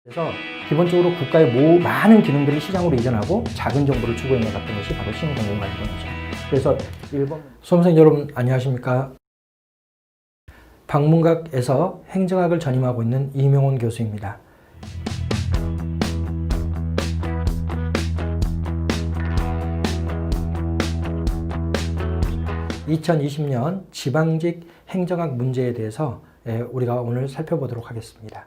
그래서 기본적으로 국가의 많은 기능들을 시장으로 이전하고 작은 정보를 추구해 나갔던 것이 바로 신공공관리원이죠. 그래서 일본 수험생 여러분 안녕하십니까? 방문각에서 행정학을 전임하고 있는 이명훈 교수입니다. (2020년) 지방직 행정학 문제에 대해서 우리가 오늘 살펴보도록 하겠습니다.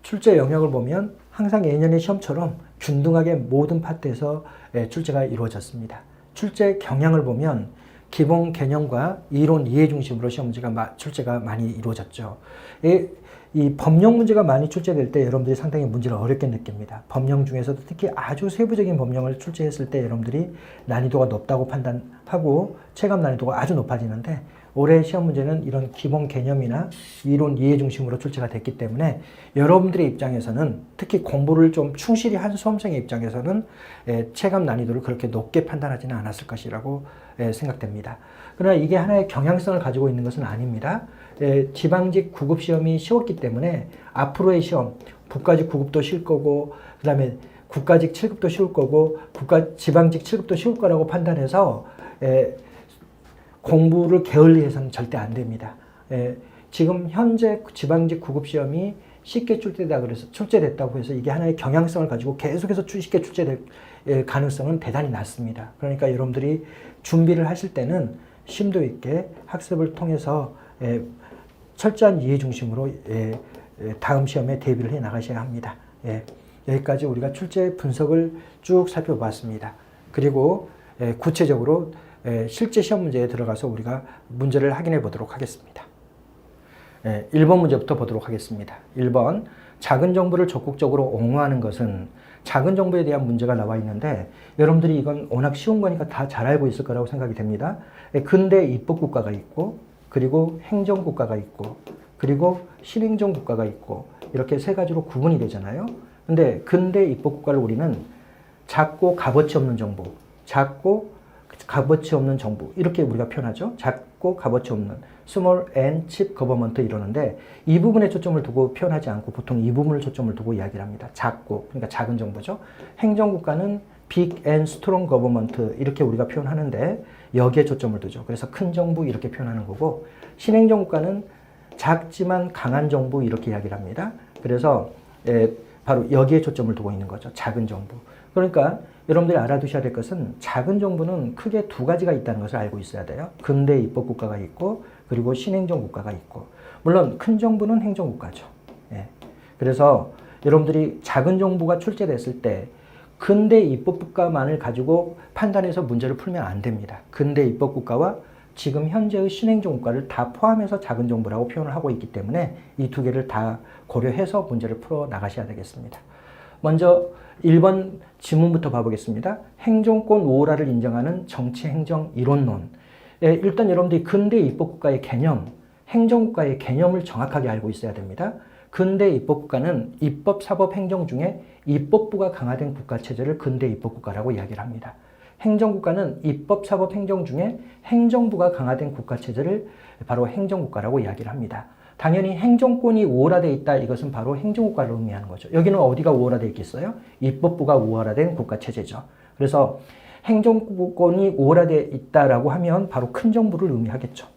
출제 영역을 보면 항상 예년의 시험처럼 균등하게 모든 파트에서 출제가 이루어졌습니다. 출제 경향을 보면 기본 개념과 이론 이해 중심으로 시험 문제가 출제가 많이 이루어졌죠. 이 법령 문제가 많이 출제될 때 여러분들이 상당히 문제를 어렵게 느낍니다. 법령 중에서도 특히 아주 세부적인 법령을 출제했을 때 여러분들이 난이도가 높다고 판단하고 체감 난이도가 아주 높아지는데, 올해 시험 문제는 이런 기본 개념이나 이론 이해 중심으로 출제가 됐기 때문에 여러분들의 입장에서는, 특히 공부를 좀 충실히 한 수험생의 입장에서는 체감 난이도를 그렇게 높게 판단하지는 않았을 것이라고 생각됩니다. 그러나 이게 하나의 경향성을 가지고 있는 것은 아닙니다. 지방직 구급 시험이 쉬웠기 때문에 앞으로의 시험, 국가직 9급도 쉬울 거고, 그 다음에 국가직 7급도 쉬울 거고, 지방직 7급도 쉬울 거라고 판단해서 공부를 게을리해서는 절대 안 됩니다. 지금 현재 지방직 9급 시험이 쉽게 출제됐다고 해서 이게 하나의 경향성을 가지고 계속해서 쉽게 출제될 가능성은 대단히 낮습니다. 그러니까 여러분들이 준비를 하실 때는 심도 있게 학습을 통해서 철저한 이해 중심으로 다음 시험에 대비를 해 나가셔야 합니다. 여기까지 우리가 출제 분석을 쭉 살펴봤습니다. 그리고 구체적으로 실제 시험 문제에 들어가서 우리가 문제를 확인해 보도록 하겠습니다. 1번 문제부터 보도록 하겠습니다. 1번, 작은 정보를 적극적으로 옹호하는 것은, 작은 정보에 대한 문제가 나와 있는데 여러분들이 이건 워낙 쉬운 거니까 다 잘 알고 있을 거라고 생각이 됩니다. 근대 입법국가가 있고, 그리고 행정국가가 있고, 그리고 신행정국가가 있고, 이렇게 세 가지로 구분이 되잖아요. 근데 근대 입법국가를 우리는 작고 값어치 없는 정보, 작고 값어치 없는 정부, 이렇게 우리가 표현하죠. 작고 값어치 없는 small and cheap government 이러는데, 이 부분에 초점을 두고 표현하지 않고 보통 이 부분을 초점을 두고 이야기를 합니다. 작고, 그러니까 작은 정부죠. 행정국가는 big and strong government 이렇게 우리가 표현하는데 여기에 초점을 두죠. 그래서 큰 정부 이렇게 표현하는 거고, 신행정국가는 작지만 강한 정부 이렇게 이야기를 합니다. 그래서 바로 여기에 초점을 두고 있는 거죠. 작은 정부. 그러니까 여러분들이 알아두셔야 될 것은, 작은 정부는 크게 두 가지가 있다는 것을 알고 있어야 돼요. 근대 입법국가가 있고, 그리고 신행정국가가 있고, 물론 큰 정부는 행정국가죠. 그래서 여러분들이 작은 정부가 출제됐을 때 근대 입법국가만을 가지고 판단해서 문제를 풀면 안 됩니다. 근대 입법국가와 지금 현재의 신행정국가를 다 포함해서 작은 정부라고 표현을 하고 있기 때문에 이 두 개를 다 고려해서 문제를 풀어 나가셔야 되겠습니다. 먼저 1번 지문부터 봐보겠습니다. 행정권 우호라를 인정하는 정치행정 이론론. 일단 여러분들이 근대 입법국가의 개념, 행정국가의 개념을 정확하게 알고 있어야 됩니다. 근대 입법국가는 입법, 사법, 행정 중에 입법부가 강화된 국가체제를 근대 입법국가라고 이야기를 합니다. 행정국가는 입법, 사법, 행정 중에 행정부가 강화된 국가체제를 바로 행정국가라고 이야기를 합니다. 당연히 행정권이 우월화되어 있다, 이것은 바로 행정국가를 의미하는 거죠. 여기는 어디가 우월화되어 있겠어요? 입법부가 우월화된 국가체제죠. 그래서 행정권이 우월화되어 있다라고 하면 바로 큰 정부를 의미하겠죠.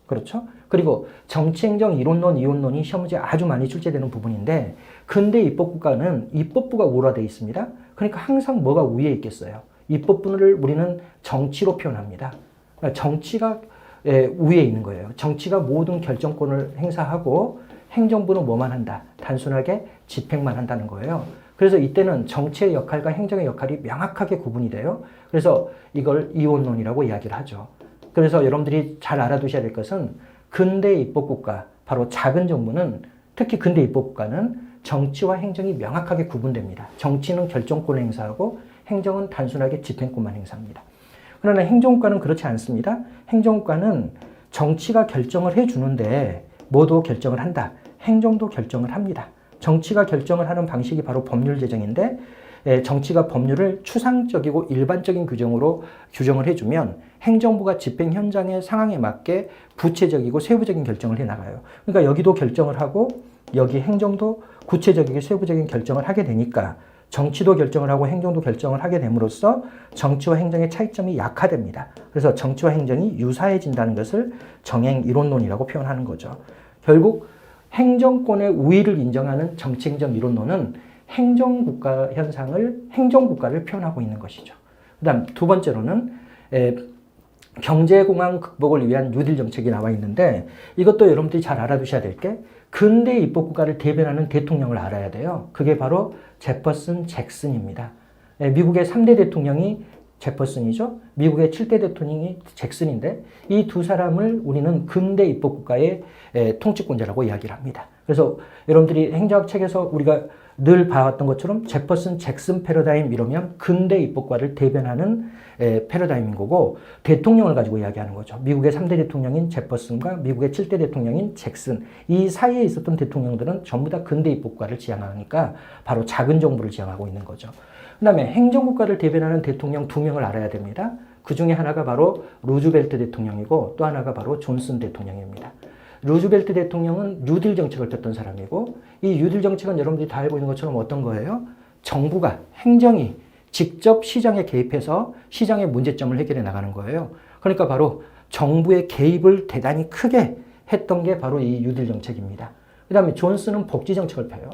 그렇죠? 그리고 정치행정 이론론, 이원론이 시험 문제에 아주 많이 출제되는 부분인데, 근대 입법국가는 입법부가 우월화되어 있습니다. 그러니까 항상 뭐가 위에 있겠어요? 입법부를 우리는 정치로 표현합니다. 그러니까 정치가 위에 있는 거예요. 정치가 모든 결정권을 행사하고 행정부는 뭐만 한다? 단순하게 집행만 한다는 거예요. 그래서 이때는 정치의 역할과 행정의 역할이 명확하게 구분이 돼요. 그래서 이걸 이원론이라고 이야기를 하죠. 그래서 여러분들이 잘 알아두셔야 될 것은, 근대 입법국가, 바로 작은 정부는, 특히 근대 입법국가는 정치와 행정이 명확하게 구분됩니다. 정치는 결정권을 행사하고 행정은 단순하게 집행권만 행사합니다. 그러나 행정국가는 그렇지 않습니다. 행정국가는 정치가 결정을 해주는데 모두 결정을 한다. 행정도 결정을 합니다. 정치가 결정을 하는 방식이 바로 법률 제정인데, 정치가 법률을 추상적이고 일반적인 규정으로 규정을 해주면 행정부가 집행 현장의 상황에 맞게 구체적이고 세부적인 결정을 해나가요. 그러니까 여기도 결정을 하고 여기 행정도 구체적이게 세부적인 결정을 하게 되니까 정치도 결정을 하고 행정도 결정을 하게 됨으로써 정치와 행정의 차이점이 약화됩니다. 그래서 정치와 행정이 유사해진다는 것을 정행 이론론이라고 표현하는 거죠. 결국 행정권의 우위를 인정하는 정치행정 이론론은 행정국가 현상을 행정국가를 표현하고 있는 것이죠. 그 다음 두 번째로는 경제공황 극복을 위한 뉴딜 정책이 나와 있는데 이것도 여러분들이 잘 알아두셔야 될 게 근대 입법국가를 대변하는 대통령을 알아야 돼요. 그게 바로 제퍼슨 잭슨입니다. 미국의 3대 대통령이 제퍼슨이죠. 미국의 7대 대통령이 잭슨인데 이 두 사람을 우리는 근대 입법국가의 통치권자라고 이야기를 합니다. 그래서 여러분들이 행정학 책에서 우리가 늘 봐왔던 것처럼 제퍼슨 잭슨 패러다임 이러면 근대 입법과를 대변하는 패러다임인 거고 대통령을 가지고 이야기하는 거죠. 미국의 3대 대통령인 제퍼슨과 미국의 7대 대통령인 잭슨 이 사이에 있었던 대통령들은 전부 다 근대 입법과를 지향하니까 바로 작은 정부를 지향하고 있는 거죠. 그 다음에 행정국가를 대변하는 대통령 2명을 알아야 됩니다. 그 중에 하나가 바로 루즈벨트 대통령이고 또 하나가 바로 존슨 대통령입니다. 루즈벨트 대통령은 뉴딜 정책을 폈던 사람이고 이 뉴딜 정책은 여러분들이 다 알고 있는 것처럼 어떤 거예요? 정부가, 행정이 직접 시장에 개입해서 시장의 문제점을 해결해 나가는 거예요. 그러니까 바로 정부의 개입을 대단히 크게 했던 게 바로 이 뉴딜 정책입니다. 그 다음에 존슨은 복지 정책을 펴요.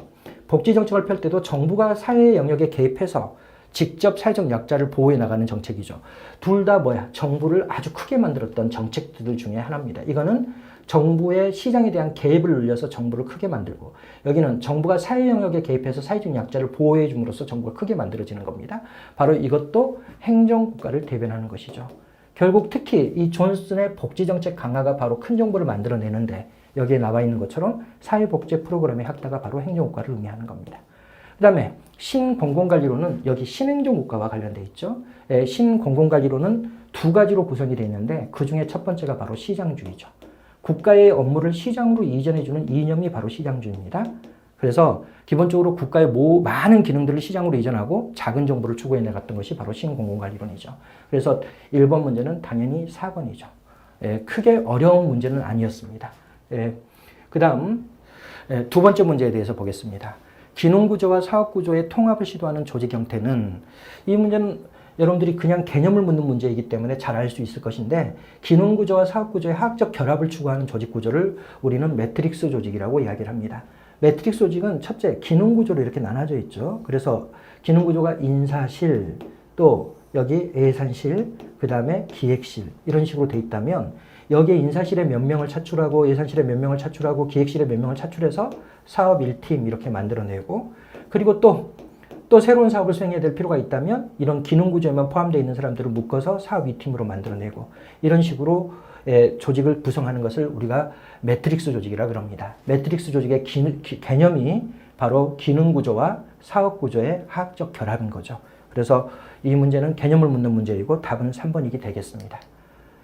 복지 정책을 펼 때도 정부가 사회 영역에 개입해서 직접 사회적 약자를 보호해 나가는 정책이죠. 둘 다 뭐야? 정부를 아주 크게 만들었던 정책들 중에 하나입니다. 이거는 정부의 시장에 대한 개입을 늘려서 정부를 크게 만들고 여기는 정부가 사회 영역에 개입해서 사회적 약자를 보호해 줌으로써 정부가 크게 만들어지는 겁니다. 바로 이것도 행정국가를 대변하는 것이죠. 결국 특히 이 존슨의 복지정책 강화가 바로 큰 정부를 만들어내는데 여기에 나와 있는 것처럼 사회복지 프로그램의 확대가 바로 행정국가를 의미하는 겁니다. 그 다음에 신공공관리론은 여기 신행정국가와 관련되어 있죠. 신공공관리론은 두 가지로 구성이 되어 있는데 그 중에 첫 번째가 바로 시장주의죠. 국가의 업무를 시장으로 이전해주는 이념이 바로 시장주의입니다. 그래서 기본적으로 국가의 많은 기능들을 시장으로 이전하고 작은 정부를 추구해 나갔던 것이 바로 신공공관리론이죠. 그래서 1번 문제는 당연히 4번이죠. 크게 어려운 문제는 아니었습니다. 그 다음 두 번째 문제에 대해서 보겠습니다. 기능구조와 사업구조의 통합을 시도하는 조직 형태는 이 문제는 여러분들이 그냥 개념을 묻는 문제이기 때문에 잘 알 수 있을 것인데 기능구조와 사업구조의 화학적 결합을 추구하는 조직구조를 우리는 매트릭스 조직이라고 이야기를 합니다. 매트릭스 조직은 첫째 기능구조로 이렇게 나눠져 있죠. 그래서 기능구조가 인사실 또 여기 예산실 그 다음에 기획실 이런 식으로 돼 있다면 여기에 인사실에 몇 명을 차출하고 예산실에 몇 명을 차출하고 기획실에 몇 명을 차출해서 사업 1팀 이렇게 만들어내고 그리고 또 새로운 사업을 수행해야 될 필요가 있다면 이런 기능구조에만 포함되어 있는 사람들을 묶어서 사업 2팀으로 만들어내고 이런 식으로 조직을 구성하는 것을 우리가 매트릭스 조직이라 그럽니다. 매트릭스 조직의 개념이 바로 기능구조와 사업구조의 화학적 결합인 거죠. 그래서 이 문제는 개념을 묻는 문제이고 답은 3번이게 되겠습니다.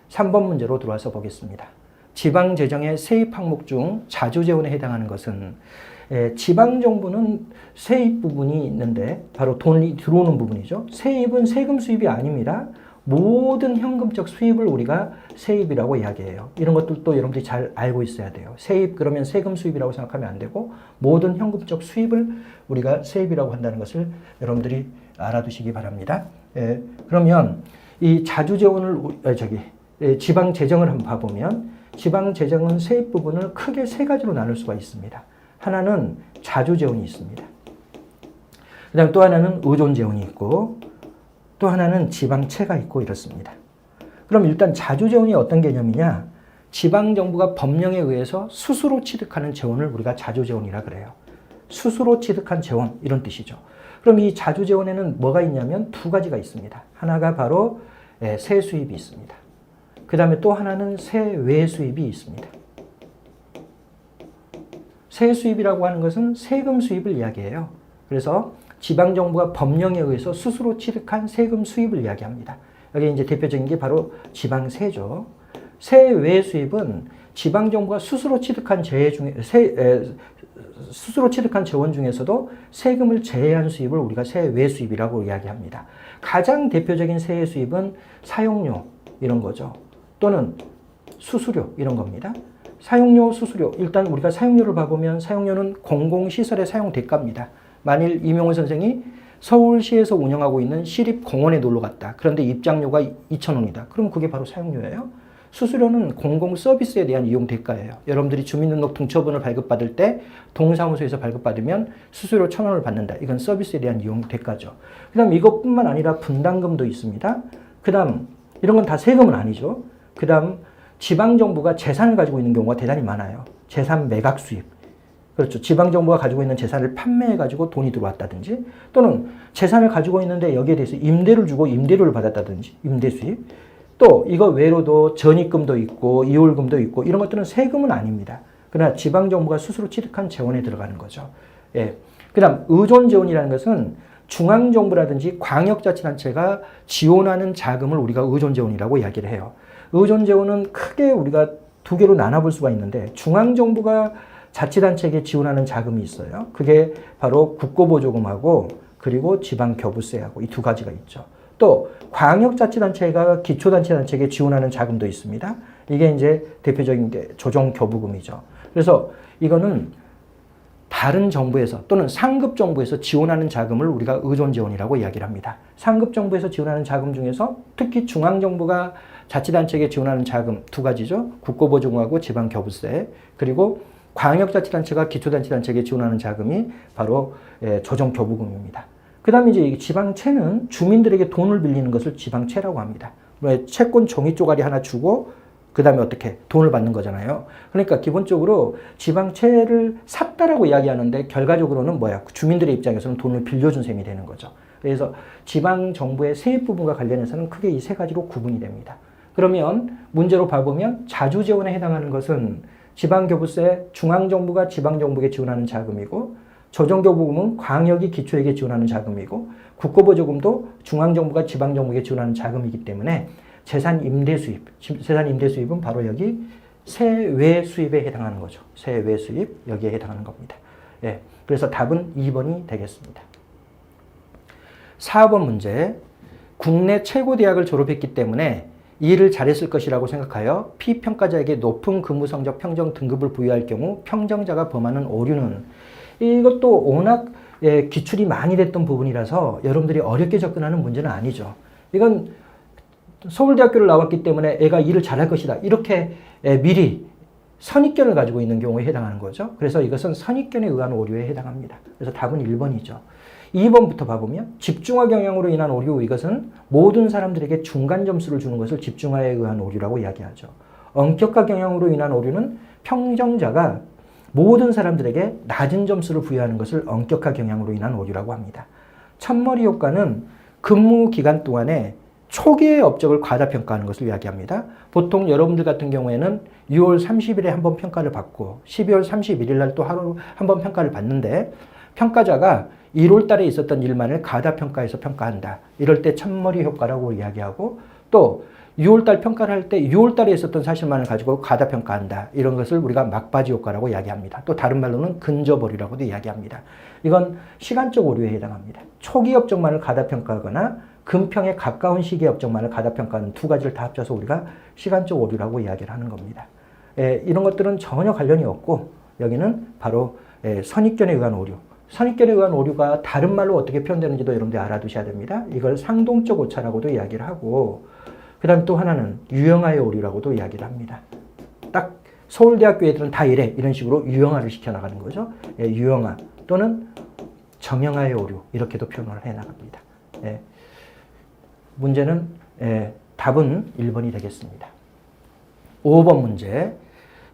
3번 문제로 들어와서 보겠습니다. 지방재정의 세입 항목 중 자주재원에 해당하는 것은 지방정부는 세입 부분이 있는데 바로 돈이 들어오는 부분이죠. 세입은 세금 수입이 아닙니다. 모든 현금적 수입을 우리가 세입이라고 이야기해요. 이런 것들도 여러분들이 잘 알고 있어야 돼요. 세입 그러면 세금 수입이라고 생각하면 안 되고 모든 현금적 수입을 우리가 세입이라고 한다는 것을 여러분들이 알아두시기 바랍니다. 그러면 이 자주재원을 지방재정을 한번 봐보면 지방재정은 세입 부분을 크게 세 가지로 나눌 수가 있습니다. 하나는 자주재원이 있습니다. 그 다음 또 하나는 의존재원이 있고 또 하나는 지방채가 있고 이렇습니다. 그럼 일단 자주재원이 어떤 개념이냐? 지방정부가 법령에 의해서 스스로 취득하는 재원을 우리가 자주재원이라 그래요. 스스로 취득한 재원 이런 뜻이죠. 그럼 이 자주재원에는 뭐가 있냐면 두 가지가 있습니다. 하나가 바로 세수입이 있습니다. 그 다음에 또 하나는 세외수입이 있습니다. 세수입이라고 하는 것은 세금 수입을 이야기해요. 그래서 지방정부가 법령에 의해서 스스로 취득한 세금 수입을 이야기합니다. 여기 이제 대표적인 게 바로 지방세죠. 세외수입은 지방정부가 스스로 취득한 스스로 취득한 재원 중에서도 세금을 제외한 수입을 우리가 세외수입이라고 이야기합니다. 가장 대표적인 세외수입은 사용료 이런 거죠. 또는 수수료 이런 겁니다. 사용료, 수수료. 일단 우리가 사용료를 봐보면 사용료는 공공시설의 사용 대가입니다. 만일 이명훈 선생이 서울시에서 운영하고 있는 시립공원에 놀러 갔다. 그런데 입장료가 2,000원이다. 그럼 그게 바로 사용료예요. 수수료는 공공 서비스에 대한 이용 대가예요. 여러분들이 주민등록 등초본을 발급받을 때 동사무소에서 발급받으면 수수료 1,000원을 받는다. 이건 서비스에 대한 이용 대가죠. 그 다음 이것뿐만 아니라 분담금도 있습니다. 그 다음 이런 건 다 세금은 아니죠. 그 다음 지방정부가 재산을 가지고 있는 경우가 대단히 많아요. 재산 매각 수입. 그렇죠. 지방정부가 가지고 있는 재산을 판매해가지고 돈이 들어왔다든지 또는 재산을 가지고 있는데 여기에 대해서 임대를 주고 임대료를 받았다든지 임대 수입. 또 이거 외로도 전입금도 있고 이월금도 있고 이런 것들은 세금은 아닙니다. 그러나 지방정부가 스스로 취득한 재원에 들어가는 거죠. 예. 그 다음 의존재원이라는 것은 중앙정부라든지 광역자치단체가 지원하는 자금을 우리가 의존재원이라고 이야기를 해요. 의존재원은 크게 우리가 두 개로 나눠볼 수가 있는데 중앙정부가 자치단체에게 지원하는 자금이 있어요. 그게 바로 국고보조금하고 그리고 지방교부세하고 이 두 가지가 있죠. 또 광역자치단체가 기초단체단체에게 지원하는 자금도 있습니다. 이게 이제 대표적인 게 조정교부금이죠. 그래서 이거는 다른 정부에서 또는 상급 정부에서 지원하는 자금을 우리가 의존재원이라고 이야기를 합니다. 상급 정부에서 지원하는 자금 중에서 특히 중앙정부가 자치단체에게 지원하는 자금 두 가지죠. 국고보조금하고 지방교부세 그리고 광역자치단체가 기초단체단체에게 지원하는 자금이 바로 조정교부금입니다. 그 다음에 이제 지방채는 주민들에게 돈을 빌리는 것을 지방채라고 합니다. 채권 종이 쪼가리 하나 주고 그 다음에 어떻게 돈을 받는 거잖아요. 그러니까 기본적으로 지방채를 샀다라고 이야기하는데 결과적으로는 뭐야? 주민들의 입장에서는 돈을 빌려준 셈이 되는 거죠. 그래서 지방정부의 세입 부분과 관련해서는 크게 이 세 가지로 구분이 됩니다. 그러면 문제로 봐보면 자주재원에 해당하는 것은 지방교부세, 중앙정부가 지방정부에게 지원하는 자금이고 조정교부금은 광역이 기초에게 지원하는 자금이고 국고보조금도 중앙정부가 지방정부에게 지원하는 자금이기 때문에 재산임대수입은 바로 여기 세외수입에 해당하는 거죠. 세외수입 여기에 해당하는 겁니다. 예, 그래서 답은 2번이 되겠습니다. 4번 문제. 국내 최고 대학을 졸업했기 때문에 일을 잘했을 것이라고 생각하여 피평가자에게 높은 근무 성적 평정 등급을 부여할 경우 평정자가 범하는 오류는 이것도 워낙 기출이 많이 됐던 부분이라서 여러분들이 어렵게 접근하는 문제는 아니죠. 이건 서울대학교를 나왔기 때문에 애가 일을 잘할 것이다. 이렇게 미리 선입견을 가지고 있는 경우에 해당하는 거죠. 그래서 이것은 선입견에 의한 오류에 해당합니다. 그래서 답은 1번이죠. 2번부터 봐보면 집중화 경향으로 인한 오류, 이것은 모든 사람들에게 중간 점수를 주는 것을 집중화에 의한 오류라고 이야기하죠. 엄격화 경향으로 인한 오류는 평정자가 모든 사람들에게 낮은 점수를 부여하는 것을 엄격화 경향으로 인한 오류라고 합니다. 첫머리 효과는 근무 기간 동안에 초기의 업적을 과다평가하는 것을 이야기합니다. 보통 여러분들 같은 경우에는 6월 30일에 한번 평가를 받고 12월 31일 날 또 하루 한번 평가를 받는데 평가자가 1월 달에 있었던 일만을 과다평가해서 평가한다. 이럴 때 첫머리 효과라고 이야기하고 또 6월 달 평가를 할 때 6월 달에 있었던 사실만을 가지고 과다평가한다. 이런 것을 우리가 막바지 효과라고 이야기합니다. 또 다른 말로는 근접오류라고도 이야기합니다. 이건 시간적 오류에 해당합니다. 초기 업적만을 과다평가하거나 근평에 가까운 시기의 업적만을 과다평가하는 두 가지를 다 합쳐서 우리가 시간적 오류라고 이야기를 하는 겁니다. 이런 것들은 전혀 관련이 없고 여기는 바로 선입견에 의한 오류. 선입견에 의한 오류가 다른 말로 어떻게 표현되는지도 여러분들이 알아두셔야 됩니다. 이걸 상동적 오차라고도 이야기를 하고 그 다음 또 하나는 유형화의 오류라고도 이야기를 합니다. 딱 서울대학교 애들은 다 이래 이런 식으로 유형화를 시켜나가는 거죠. 유형화 또는 정형화의 오류 이렇게도 표현을 해나갑니다. 문제는 답은 1번이 되겠습니다. 5번 문제.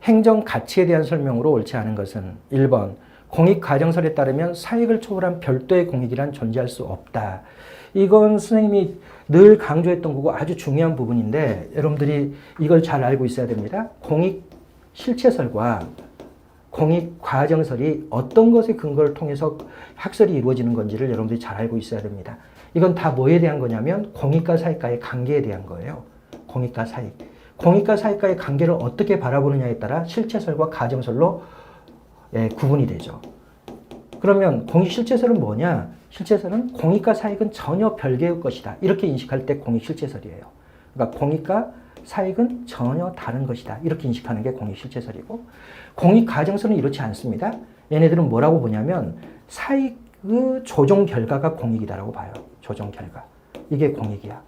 행정 가치에 대한 설명으로 옳지 않은 것은 1번 공익과정설에 따르면 사익을 초월한 별도의 공익이란 존재할 수 없다. 이건 선생님이 늘 강조했던 거고 아주 중요한 부분인데 여러분들이 이걸 잘 알고 있어야 됩니다. 공익 실체설과 공익 과정설이 어떤 것의 근거를 통해서 학설이 이루어지는 건지를 여러분들이 잘 알고 있어야 됩니다. 이건 다 뭐에 대한 거냐면 공익과 사익과의 관계에 대한 거예요. 공익과 사익. 공익과 사익과의 관계를 어떻게 바라보느냐에 따라 실체설과 가정설로 구분이 되죠. 그러면 공익 실체설은 뭐냐? 실체설은 공익과 사익은 전혀 별개의 것이다. 이렇게 인식할 때 공익 실체설이에요. 그러니까 공익과 사익은 전혀 다른 것이다. 이렇게 인식하는 게 공익실체설이고, 공익과정설은 이렇지 않습니다. 얘네들은 뭐라고 보냐면 사익의 조정 결과가 공익이다라고 봐요. 조정 결과. 이게 공익이야.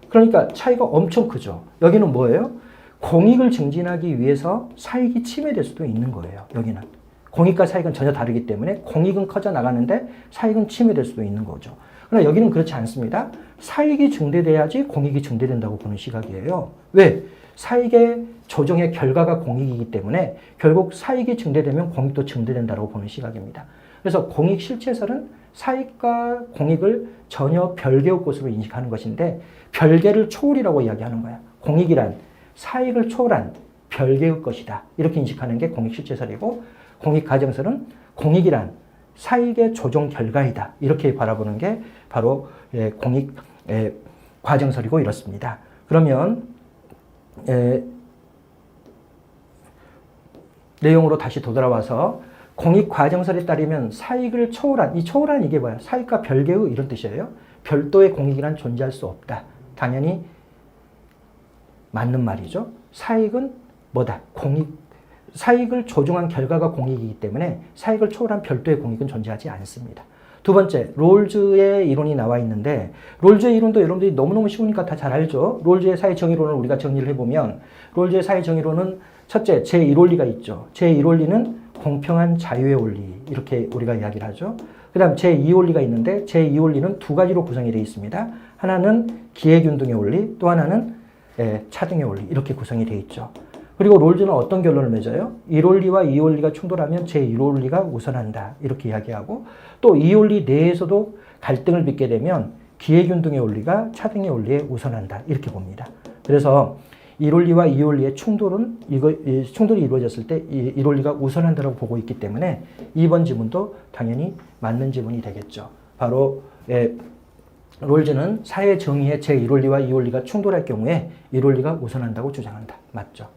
그러니까 차이가 엄청 크죠. 여기는 뭐예요? 공익을 증진하기 위해서 사익이 침해될 수도 있는 거예요. 여기는. 공익과 사익은 전혀 다르기 때문에 공익은 커져 나가는데 사익은 침해될 수도 있는 거죠. 그러나 여기는 그렇지 않습니다. 사익이 증대돼야지 공익이 증대된다고 보는 시각이에요. 왜? 사익의 조정의 결과가 공익이기 때문에 결국 사익이 증대되면 공익도 증대된다고 보는 시각입니다. 그래서 공익 실체설은 사익과 공익을 전혀 별개의 것으로 인식하는 것인데 별개를 초월이라고 이야기하는 거야. 공익이란 사익을 초월한 별개의 것이다. 이렇게 인식하는 게 공익 실체설이고, 공익 과정설은 공익이란 사익의 조정 결과이다. 이렇게 바라보는 게 바로 공익 과정설이고 이렇습니다. 그러면 내용으로 다시 되돌아와서 공익 과정설에 따르면 사익을 초월한, 이 초월한 이게 뭐야? 사익과 별개의 이런 뜻이에요. 별도의 공익이란 존재할 수 없다. 당연히 맞는 말이죠. 사익은 뭐다? 공익, 사익을 조정한 결과가 공익이기 때문에 사익을 초월한 별도의 공익은 존재하지 않습니다. 두 번째, 롤즈의 이론이 나와 있는데, 롤즈의 이론도 여러분들이 너무너무 쉬우니까 다 잘 알죠. 롤즈의 사회 정의론을 우리가 정리를 해보면, 롤즈의 사회 정의론은 첫째, 제1원리가 있죠. 제1원리는 공평한 자유의 원리, 이렇게 우리가 이야기를 하죠. 그 다음 제2원리가 있는데, 제2원리는 두 가지로 구성이 되어 있습니다. 하나는 기회균등의 원리, 또 하나는 차등의 원리, 이렇게 구성이 되어 있죠. 그리고 롤즈는 어떤 결론을 맺어요? 1원리와 2원리가 충돌하면 제1원리가 우선한다. 이렇게 이야기하고, 또 2원리 내에서도 갈등을 빚게 되면 기회균등의 원리가 차등의 원리에 우선한다. 이렇게 봅니다. 그래서 1원리와 2원리의 충돌이 이루어졌을 때 1원리가 우선한다고 보고 있기 때문에 2번 지문도 당연히 맞는 지문이 되겠죠. 바로 롤즈는 사회 정의의 제1원리와 2원리가 충돌할 경우에 1원리가 우선한다고 주장한다. 맞죠?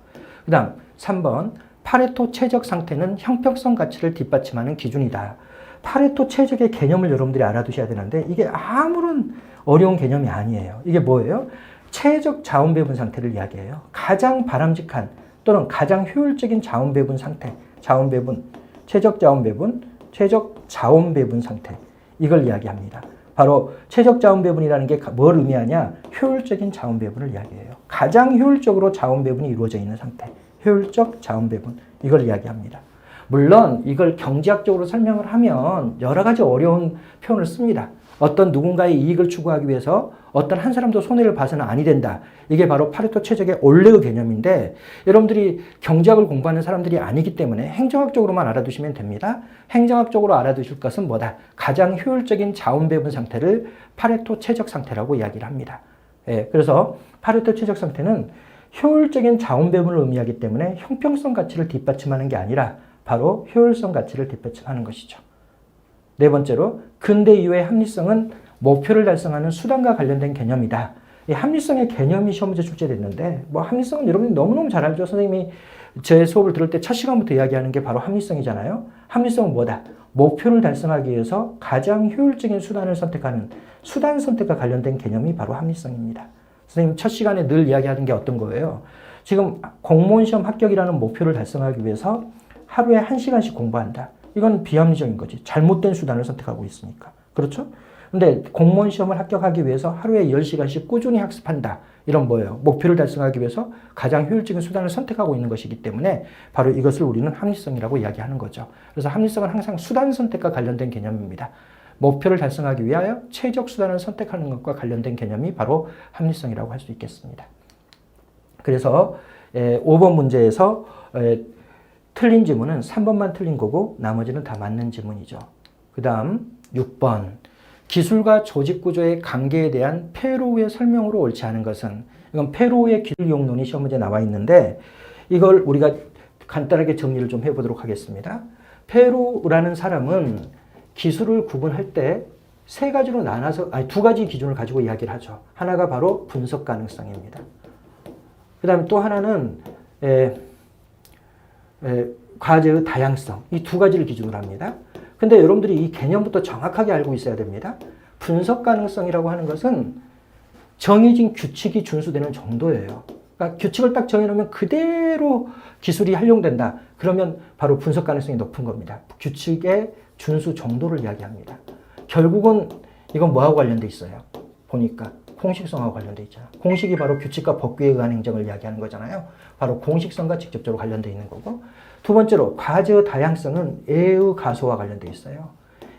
그 다음 3번, 파레토 최적 상태는 형평성 가치를 뒷받침하는 기준이다. 파레토 최적의 개념을 여러분들이 알아두셔야 되는데 이게 아무런 어려운 개념이 아니에요. 이게 뭐예요? 최적 자원 배분 상태를 이야기해요. 가장 바람직한 또는 가장 효율적인 자원 배분 상태, 자원 배분, 최적 자원 배분, 최적 자원 배분 상태, 이걸 이야기합니다. 바로 최적 자원 배분이라는 게 뭘 의미하냐? 효율적인 자원 배분을 이야기해요. 가장 효율적으로 자원 배분이 이루어져 있는 상태, 효율적 자원 배분, 이걸 이야기합니다. 물론 이걸 경제학적으로 설명을 하면 여러 가지 어려운 표현을 씁니다. 어떤 누군가의 이익을 추구하기 위해서 어떤 한 사람도 손해를 봐서는 아니 된다. 이게 바로 파레토 최적의 원래의 개념인데, 여러분들이 경제학을 공부하는 사람들이 아니기 때문에 행정학적으로만 알아두시면 됩니다. 행정학적으로 알아두실 것은 뭐다? 가장 효율적인 자원 배분 상태를 파레토 최적 상태라고 이야기를 합니다. 그래서 파레토 최적 상태는 효율적인 자원 배분을 의미하기 때문에 형평성 가치를 뒷받침하는 게 아니라 바로 효율성 가치를 뒷받침하는 것이죠. 네 번째로, 근대 이후의 합리성은 목표를 달성하는 수단과 관련된 개념이다. 이 합리성의 개념이 시험 문제 출제됐는데, 뭐 합리성은 여러분이 너무너무 잘 알죠. 선생님이 제 수업을 들을 때 첫 시간부터 이야기하는 게 바로 합리성이잖아요. 합리성은 뭐다? 목표를 달성하기 위해서 가장 효율적인 수단을 선택하는 수단 선택과 관련된 개념이 바로 합리성입니다. 선생님 첫 시간에 늘 이야기하는 게 어떤 거예요? 지금 공무원 시험 합격이라는 목표를 달성하기 위해서 하루에 1시간씩 공부한다. 이건 비합리적인 거지. 잘못된 수단을 선택하고 있으니까. 그렇죠? 근데 공무원 시험을 합격하기 위해서 하루에 10시간씩 꾸준히 학습한다. 이런 뭐예요? 목표를 달성하기 위해서 가장 효율적인 수단을 선택하고 있는 것이기 때문에 바로 이것을 우리는 합리성이라고 이야기하는 거죠. 그래서 합리성은 항상 수단 선택과 관련된 개념입니다. 목표를 달성하기 위하여 최적 수단을 선택하는 것과 관련된 개념이 바로 합리성이라고 할 수 있겠습니다. 그래서 5번 문제에서 틀린 지문은 3번만 틀린 거고 나머지는 다 맞는 지문이죠. 그 다음 6번, 기술과 조직 구조의 관계에 대한 페로우의 설명으로 옳지 않은 것은, 이건 페로우의 기술 용론이 시험 문제에 나와 있는데 이걸 우리가 간단하게 정리를 좀 해보도록 하겠습니다. 페로우라는 사람은 기술을 구분할 때 세 가지로 나눠서, 두 가지 기준을 가지고 이야기를 하죠. 하나가 바로 분석 가능성입니다. 그 다음에 또 하나는 과제의 다양성, 이 두 가지를 기준으로 합니다. 근데 여러분들이 이 개념부터 정확하게 알고 있어야 됩니다. 분석 가능성이라고 하는 것은 정해진 규칙이 준수되는 정도예요. 그러니까 규칙을 딱 정해놓으면 그대로 기술이 활용된다. 그러면 바로 분석 가능성이 높은 겁니다. 규칙의 준수 정도를 이야기합니다. 결국은 이건 뭐하고 관련돼 있어요? 보니까 공식성하고 관련돼 있잖아. 공식이 바로 규칙과 법규에 의한 행정을 이야기하는 거잖아요. 바로 공식성과 직접적으로 관련돼 있는 거고. 두 번째로 과제의 다양성은 A의 가소와 관련돼 있어요.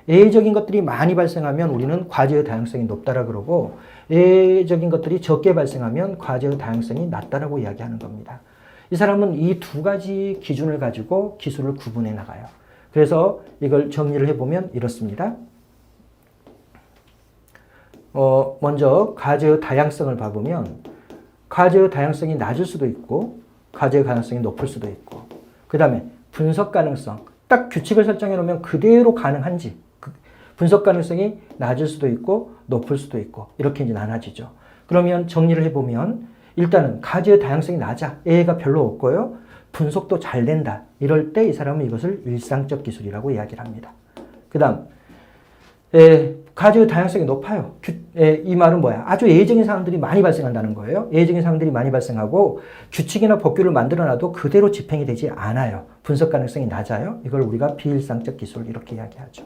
A적인 것들이 많이 발생하면 우리는 과제의 다양성이 높다라 그러고 A적인 것들이 적게 발생하면 과제의 다양성이 낮다라고 이야기하는 겁니다. 이 사람은 이 두 가지 기준을 가지고 기술을 구분해 나가요. 그래서 이걸 정리를 해보면 이렇습니다. 먼저 과제의 다양성을 봐보면 과제의 다양성이 낮을 수도 있고 과제의 가능성이 높을 수도 있고 그 다음에 분석 가능성 딱 규칙을 설정해 놓으면 그대로 가능한지 분석 가능성이 낮을 수도 있고 높을 수도 있고 이렇게 이제 나눠지죠. 그러면 정리를 해보면 일단은 과제의 다양성이 낮아 A가 별로 없고요. 분석도 잘 된다. 이럴 때 이 사람은 이것을 일상적 기술이라고 이야기를 합니다. 그 다음 과제의 다양성이 높아요. 이 말은 뭐야? 아주 예외적인 상황들이 많이 발생한다는 거예요. 예외적인 상황들이 많이 발생하고 규칙이나 법규를 만들어놔도 그대로 집행이 되지 않아요. 분석 가능성이 낮아요. 이걸 우리가 비일상적 기술 이렇게 이야기하죠.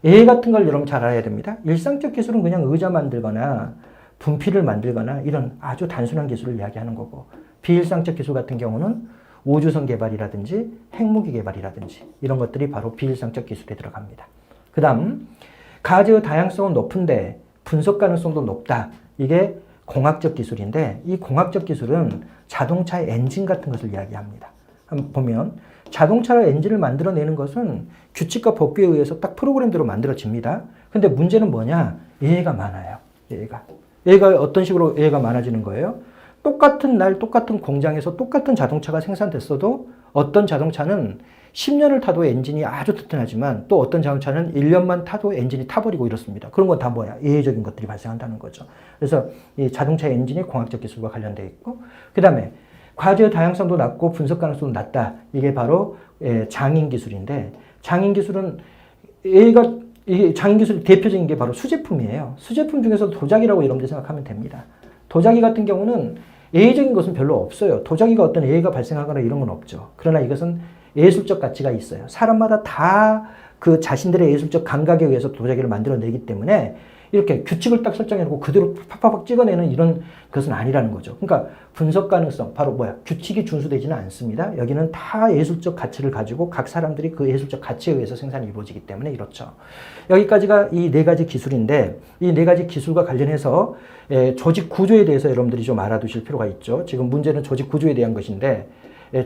예외 같은 걸 여러분 잘 알아야 됩니다. 일상적 기술은 그냥 의자 만들거나 분필을 만들거나 이런 아주 단순한 기술을 이야기하는 거고 비일상적 기술 같은 경우는 우주선 개발이라든지 핵무기 개발이라든지 이런 것들이 바로 비일상적 기술에 들어갑니다. 그 다음 과제의 다양성은 높은데 분석 가능성도 높다. 이게 공학적 기술인데 이 공학적 기술은 자동차의 엔진 같은 것을 이야기합니다. 한번 보면 자동차의 엔진을 만들어내는 것은 규칙과 법규에 의해서 딱 프로그램대로 만들어집니다. 근데 문제는 뭐냐? 예외가 많아요. 예외가 어떤 식으로 예외가 많아지는 거예요? 똑같은 날 똑같은 공장에서 똑같은 자동차가 생산됐어도 어떤 자동차는 10년을 타도 엔진이 아주 튼튼하지만 또 어떤 자동차는 1년만 타도 엔진이 타버리고 이렇습니다. 그런 건 다 뭐야? 예외적인 것들이 발생한다는 거죠. 그래서 이 자동차 엔진이 공학적 기술과 관련되어 있고 그 다음에 과제의 다양성도 낮고 분석 가능성도 낮다. 이게 바로 장인 기술인데 장인 기술은 장인 기술 대표적인 게 바로 수제품이에요. 수제품 중에서 도자기라고 여러분들 생각하면 됩니다. 도자기 같은 경우는 예외적인 것은 별로 없어요. 도자기가 어떤 예외가 발생하거나 이런 건 없죠. 그러나 이것은 예술적 가치가 있어요. 사람마다 다 그 자신들의 예술적 감각에 의해서 도자기를 만들어내기 때문에 이렇게 규칙을 딱 설정해놓고 그대로 팍팍팍 찍어내는 이런 것은 아니라는 거죠. 그러니까 분석 가능성, 바로 뭐야? 규칙이 준수되지는 않습니다. 여기는 다 예술적 가치를 가지고 각 사람들이 그 예술적 가치에 의해서 생산이 이루어지기 때문에 이렇죠. 여기까지가 이 네 가지 기술인데 이 네 가지 기술과 관련해서 조직 구조에 대해서 여러분들이 좀 알아두실 필요가 있죠. 지금 문제는 조직 구조에 대한 것인데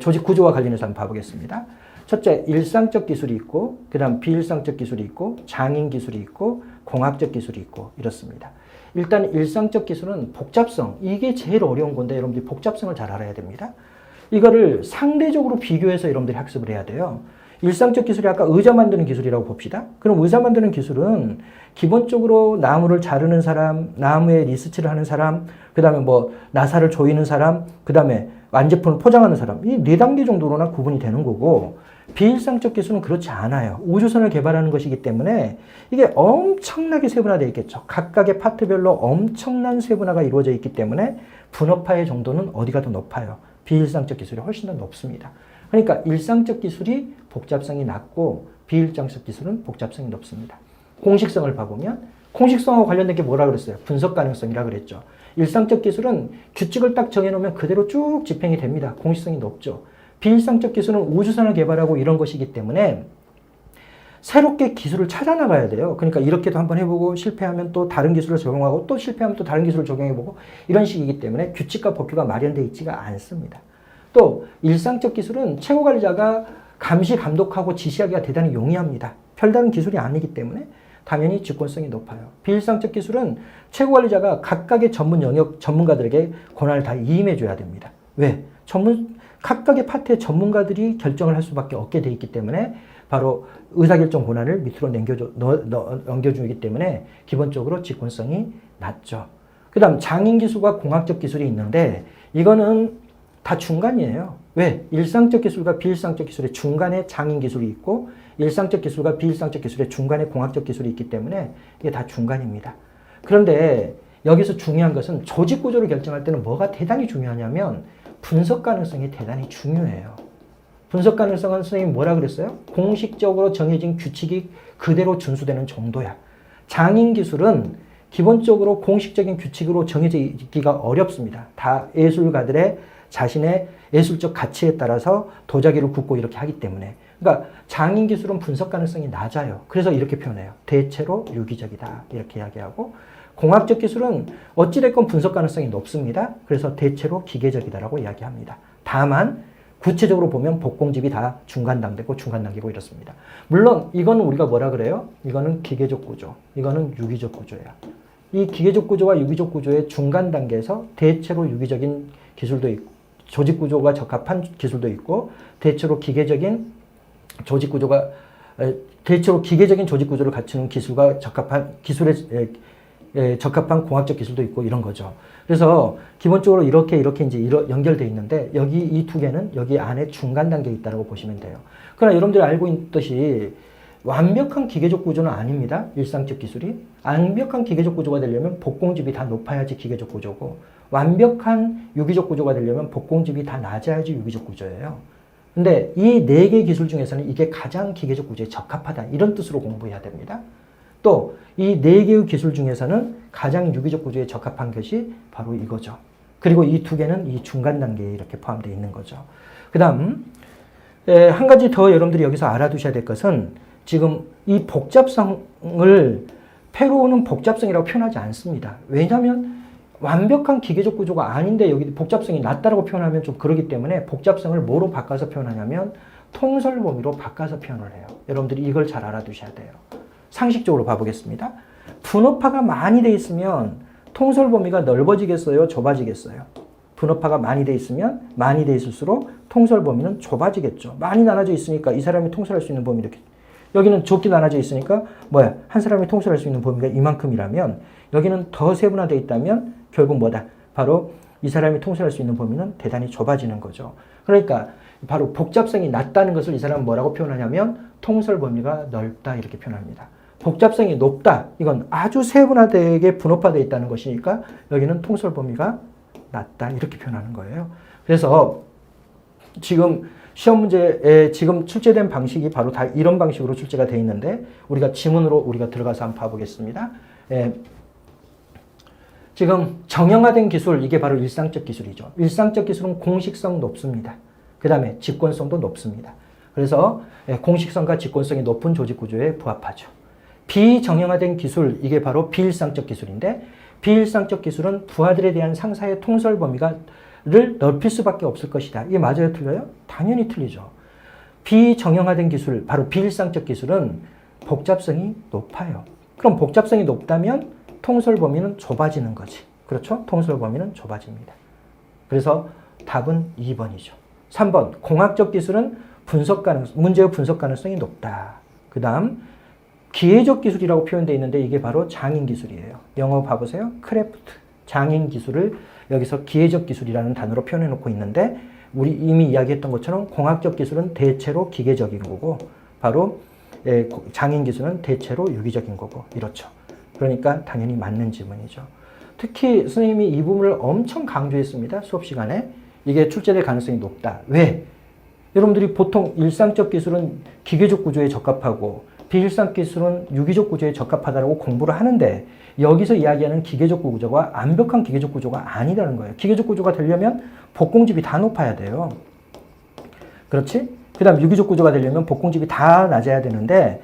조직 구조와 관련해서 한번 봐보겠습니다. 첫째, 일상적 기술이 있고 그 다음 비일상적 기술이 있고 장인 기술이 있고 공학적 기술이 있고 이렇습니다. 일단 일상적 기술은 복잡성, 이게 제일 어려운 건데 여러분들이 복잡성을 잘 알아야 됩니다. 이거를 상대적으로 비교해서 여러분들이 학습을 해야 돼요. 일상적 기술이 아까 의자 만드는 기술이라고 봅시다. 그럼 의자 만드는 기술은 기본적으로 나무를 자르는 사람, 나무에 리스치를 하는 사람, 그 다음에 뭐 나사를 조이는 사람, 그 다음에 완제품을 포장하는 사람, 이 4단계 정도로나 구분이 되는 거고 비일상적 기술은 그렇지 않아요. 우주선을 개발하는 것이기 때문에 이게 엄청나게 세분화되어 있겠죠. 각각의 파트별로 엄청난 세분화가 이루어져 있기 때문에 분업화의 정도는 어디가 더 높아요. 비일상적 기술이 훨씬 더 높습니다. 그러니까 일상적 기술이 복잡성이 낮고 비일상적 기술은 복잡성이 높습니다. 공식성을 봐보면 공식성하고 관련된 게 뭐라 그랬어요? 분석 가능성이라 그랬죠. 일상적 기술은 규칙을 딱 정해놓으면 그대로 쭉 집행이 됩니다. 공식성이 높죠. 비일상적 기술은 우주선을 개발하고 이런 것이기 때문에 새롭게 기술을 찾아 나가야 돼요. 그러니까 이렇게도 한번 해보고 실패하면 또 다른 기술을 적용하고 또 실패하면 또 다른 기술을 적용해보고 이런 식이기 때문에 규칙과 법규가 마련되어 있지가 않습니다. 또 일상적 기술은 최고관리자가 감시, 감독하고 지시하기가 대단히 용이합니다. 별다른 기술이 아니기 때문에 당연히 직권성이 높아요. 비일상적 기술은 최고관리자가 각각의 전문 영역 전문가들에게 권한을 다 위임해줘야 됩니다. 왜? 각각의 파트의 전문가들이 결정을 할 수밖에 없게 돼 있기 때문에 바로 의사결정 권한을 밑으로 넘겨주기 때문에 기본적으로 직권성이 낮죠. 그 다음 장인기술과 공학적 기술이 있는데 이거는 다 중간이에요. 왜? 일상적 기술과 비일상적 기술의 중간에 장인기술이 있고 일상적 기술과 비일상적 기술의 중간에 공학적 기술이 있기 때문에 이게 다 중간입니다. 그런데 여기서 중요한 것은 조직 구조를 결정할 때는 뭐가 대단히 중요하냐면 분석 가능성이 대단히 중요해요. 분석 가능성은 선생님이 뭐라 그랬어요? 공식적으로 정해진 규칙이 그대로 준수되는 정도야. 장인 기술은 기본적으로 공식적인 규칙으로 정해지기가 어렵습니다. 다 예술가들의 자신의 예술적 가치에 따라서 도자기를 굽고 이렇게 하기 때문에. 그러니까 장인 기술은 분석 가능성이 낮아요. 그래서 이렇게 표현해요. 대체로 유기적이다. 이렇게 이야기하고, 공학적 기술은 어찌됐건 분석 가능성이 높습니다. 그래서 대체로 기계적이다라고 이야기합니다. 다만 구체적으로 보면 복공집이 다 중간 단계고 중간 단계고 이렇습니다. 물론 이거는 우리가 뭐라 그래요? 이거는 기계적 구조, 이거는 유기적 구조야. 이 기계적 구조와 유기적 구조의 중간 단계에서 대체로 유기적인 기술도 있고, 조직 구조가 적합한 기술도 있고, 대체로 기계적인 조직 구조가 대체로 기계적인 조직 구조를 갖추는 기술과 적합한 기술에 적합한 공학적 기술도 있고 이런 거죠. 그래서 기본적으로 이렇게 이제 연결되어 있는데 여기 이 두 개는 여기 안에 중간 단계에 있다고 보시면 돼요. 그러나 여러분들이 알고 있듯이 완벽한 기계적 구조는 아닙니다. 일상적 기술이. 완벽한 기계적 구조가 되려면 복공집이 다 높아야지 기계적 구조고, 완벽한 유기적 구조가 되려면 복공집이 다 낮아야지 유기적 구조예요. 근데 이 네 개 기술 중에서는 이게 가장 기계적 구조에 적합하다. 이런 뜻으로 공부해야 됩니다. 또 이 네 개의 기술 중에서는 가장 유기적 구조에 적합한 것이 바로 이거죠. 그리고 이 두 개는 이 중간 단계에 이렇게 포함되어 있는 거죠. 그 다음 한 가지 더 여러분들이 여기서 알아두셔야 될 것은, 지금 이 복잡성을 페로우는 복잡성이라고 표현하지 않습니다. 왜냐하면 완벽한 기계적 구조가 아닌데 여기 복잡성이 낮다라고 표현하면 좀 그러기 때문에 복잡성을 뭐로 바꿔서 표현하냐면 통설 범위로 바꿔서 표현을 해요. 여러분들이 이걸 잘 알아두셔야 돼요. 상식적으로 봐보겠습니다. 분업화가 많이 돼 있으면 통설 범위가 넓어지겠어요? 좁아지겠어요? 분업화가 많이 돼 있으면 많이 돼 있을수록 통설 범위는 좁아지겠죠. 많이 나눠져 있으니까 이 사람이 통솔할 수 있는 범위 이렇게. 여기는 좁게 나눠져 있으니까 뭐야? 한 사람이 통솔할 수 있는 범위가 이만큼이라면 여기는 더 세분화되어 있다면 결국 뭐다? 바로 이 사람이 통솔할 수 있는 범위는 대단히 좁아지는 거죠. 그러니까 바로 복잡성이 낮다는 것을 이 사람은 뭐라고 표현하냐면 통솔 범위가 넓다 이렇게 표현합니다. 복잡성이 높다. 이건 아주 세분화되게 분업화되어 있다는 것이니까 여기는 통솔 범위가 낮다 이렇게 표현하는 거예요. 그래서 지금 시험 문제에 지금 출제된 방식이 바로 다 이런 방식으로 출제가 되어 있는데, 우리가 지문으로 우리가 들어가서 한번 봐보겠습니다. 지금 정형화된 기술, 이게 바로 일상적 기술이죠. 일상적 기술은 공식성 높습니다. 그 다음에 직권성도 높습니다. 그래서 공식성과 직권성이 높은 조직 구조에 부합하죠. 비정형화된 기술, 이게 바로 비일상적 기술인데, 비일상적 기술은 부하들에 대한 상사의 통솔 범위를 넓힐 수밖에 없을 것이다. 이게 맞아요? 틀려요? 당연히 틀리죠. 비정형화된 기술, 바로 비일상적 기술은 복잡성이 높아요. 그럼 복잡성이 높다면 통솔 범위는 좁아지는 거지. 그렇죠? 통솔 범위는 좁아집니다. 그래서 답은 2번이죠. 3번, 공학적 기술은 문제의 분석 가능성이 높다. 그 다음, 기계적 기술이라고 표현되어 있는데 이게 바로 장인 기술이에요. 영어 봐보세요. 크래프트, 장인 기술을 여기서 기계적 기술이라는 단어로 표현해 놓고 있는데, 우리 이미 이야기했던 것처럼 공학적 기술은 대체로 기계적인 거고, 바로 장인 기술은 대체로 유기적인 거고, 이렇죠. 그러니까 당연히 맞는 질문이죠. 특히 선생님이 이 부분을 엄청 강조했습니다. 수업 시간에. 이게 출제될 가능성이 높다. 왜? 여러분들이 보통 일상적 기술은 기계적 구조에 적합하고 비일상 기술은 유기적 구조에 적합하다고 공부를 하는데, 여기서 이야기하는 기계적 구조가 완벽한 기계적 구조가 아니라는 거예요. 기계적 구조가 되려면 복공집이 다 높아야 돼요. 그렇지? 그 다음 유기적 구조가 되려면 복공집이 다 낮아야 되는데,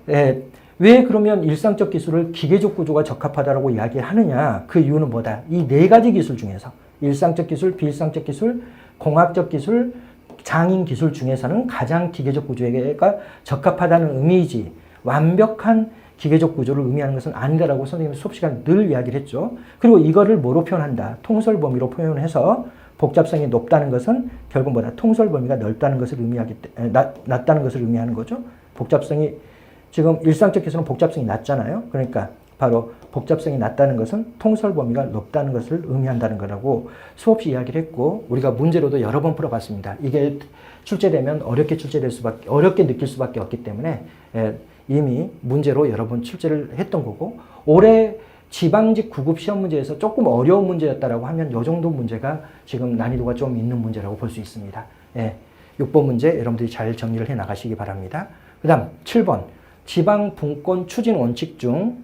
왜 그러면 일상적 기술을 기계적 구조가 적합하다고 이야기하느냐? 그 이유는 뭐다? 이 네 가지 기술 중에서 일상적 기술, 비일상적 기술, 공학적 기술, 장인 기술 중에서는 가장 기계적 구조가 적합하다는 의미이지, 완벽한 기계적 구조를 의미하는 것은 아니다라고 선생님이 수업 시간 늘 이야기를 했죠. 그리고 이거를 뭐로 표현한다? 통솔 범위로 표현해서 복잡성이 높다는 것은 결국 뭐다? 통솔 범위가 넓다는 것을 낮다는 것을 의미하는 거죠. 복잡성이 지금 일상적 기술은 복잡성이 낮잖아요. 그러니까 바로 복잡성이 낮다는 것은 통솔 범위가 높다는 것을 의미한다는 거라고 수없이 이야기를 했고, 우리가 문제로도 여러 번 풀어봤습니다. 이게 출제되면 어렵게 느낄 수밖에 없기 때문에 이미 문제로 여러 번 출제를 했던 거고, 올해 지방직 구급 시험 문제에서 조금 어려운 문제였다라고 하면 이 정도 문제가 지금 난이도가 좀 있는 문제라고 볼 수 있습니다. 예, 6번 문제 여러분들이 잘 정리를 해 나가시기 바랍니다. 그 다음 7번 지방 분권 추진 원칙 중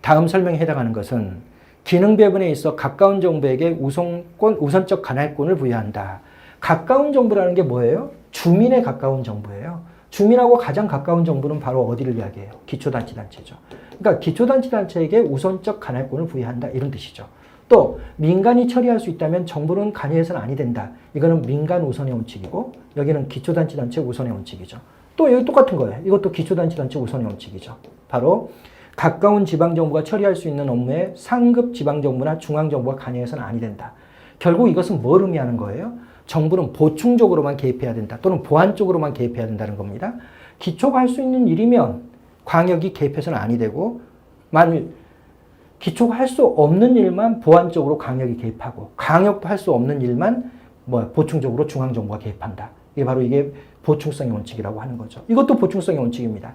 다음 설명에 해당하는 것은 기능 배분에 있어 가까운 정부에게 우선적 관할권을 부여한다. 가까운 정부라는 게 뭐예요? 주민에 가까운 정부예요. 주민하고 가장 가까운 정부는 바로 어디를 이야기해요? 기초단체단체죠. 그러니까 기초단체단체에게 우선적 관할권을 부여한다 이런 뜻이죠. 또 민간이 처리할 수 있다면 정부는 관여해서는 아니 된다. 이거는 민간 우선의 원칙이고 여기는 기초단체단체 우선의 원칙이죠. 또 여기 똑같은 거예요. 이것도 기초단체단체 우선의 원칙이죠. 바로 가까운 지방정부가 처리할 수 있는 업무에 상급 지방정부나 중앙정부가 관여해서는 아니 된다. 결국 이것은 뭘 의미하는 거예요? 정부는 보충적으로만 개입해야 된다. 또는 보완적으로만 개입해야 된다는 겁니다. 기초가 할 수 있는 일이면 광역이 개입해서는 아니 되고 만일 기초가 할 수 없는 일만 보완적으로 광역이 개입하고 광역도 할 수 없는 일만 보충적으로 중앙정부가 개입한다. 이게 보충성의 원칙이라고 하는 거죠. 이것도 보충성의 원칙입니다.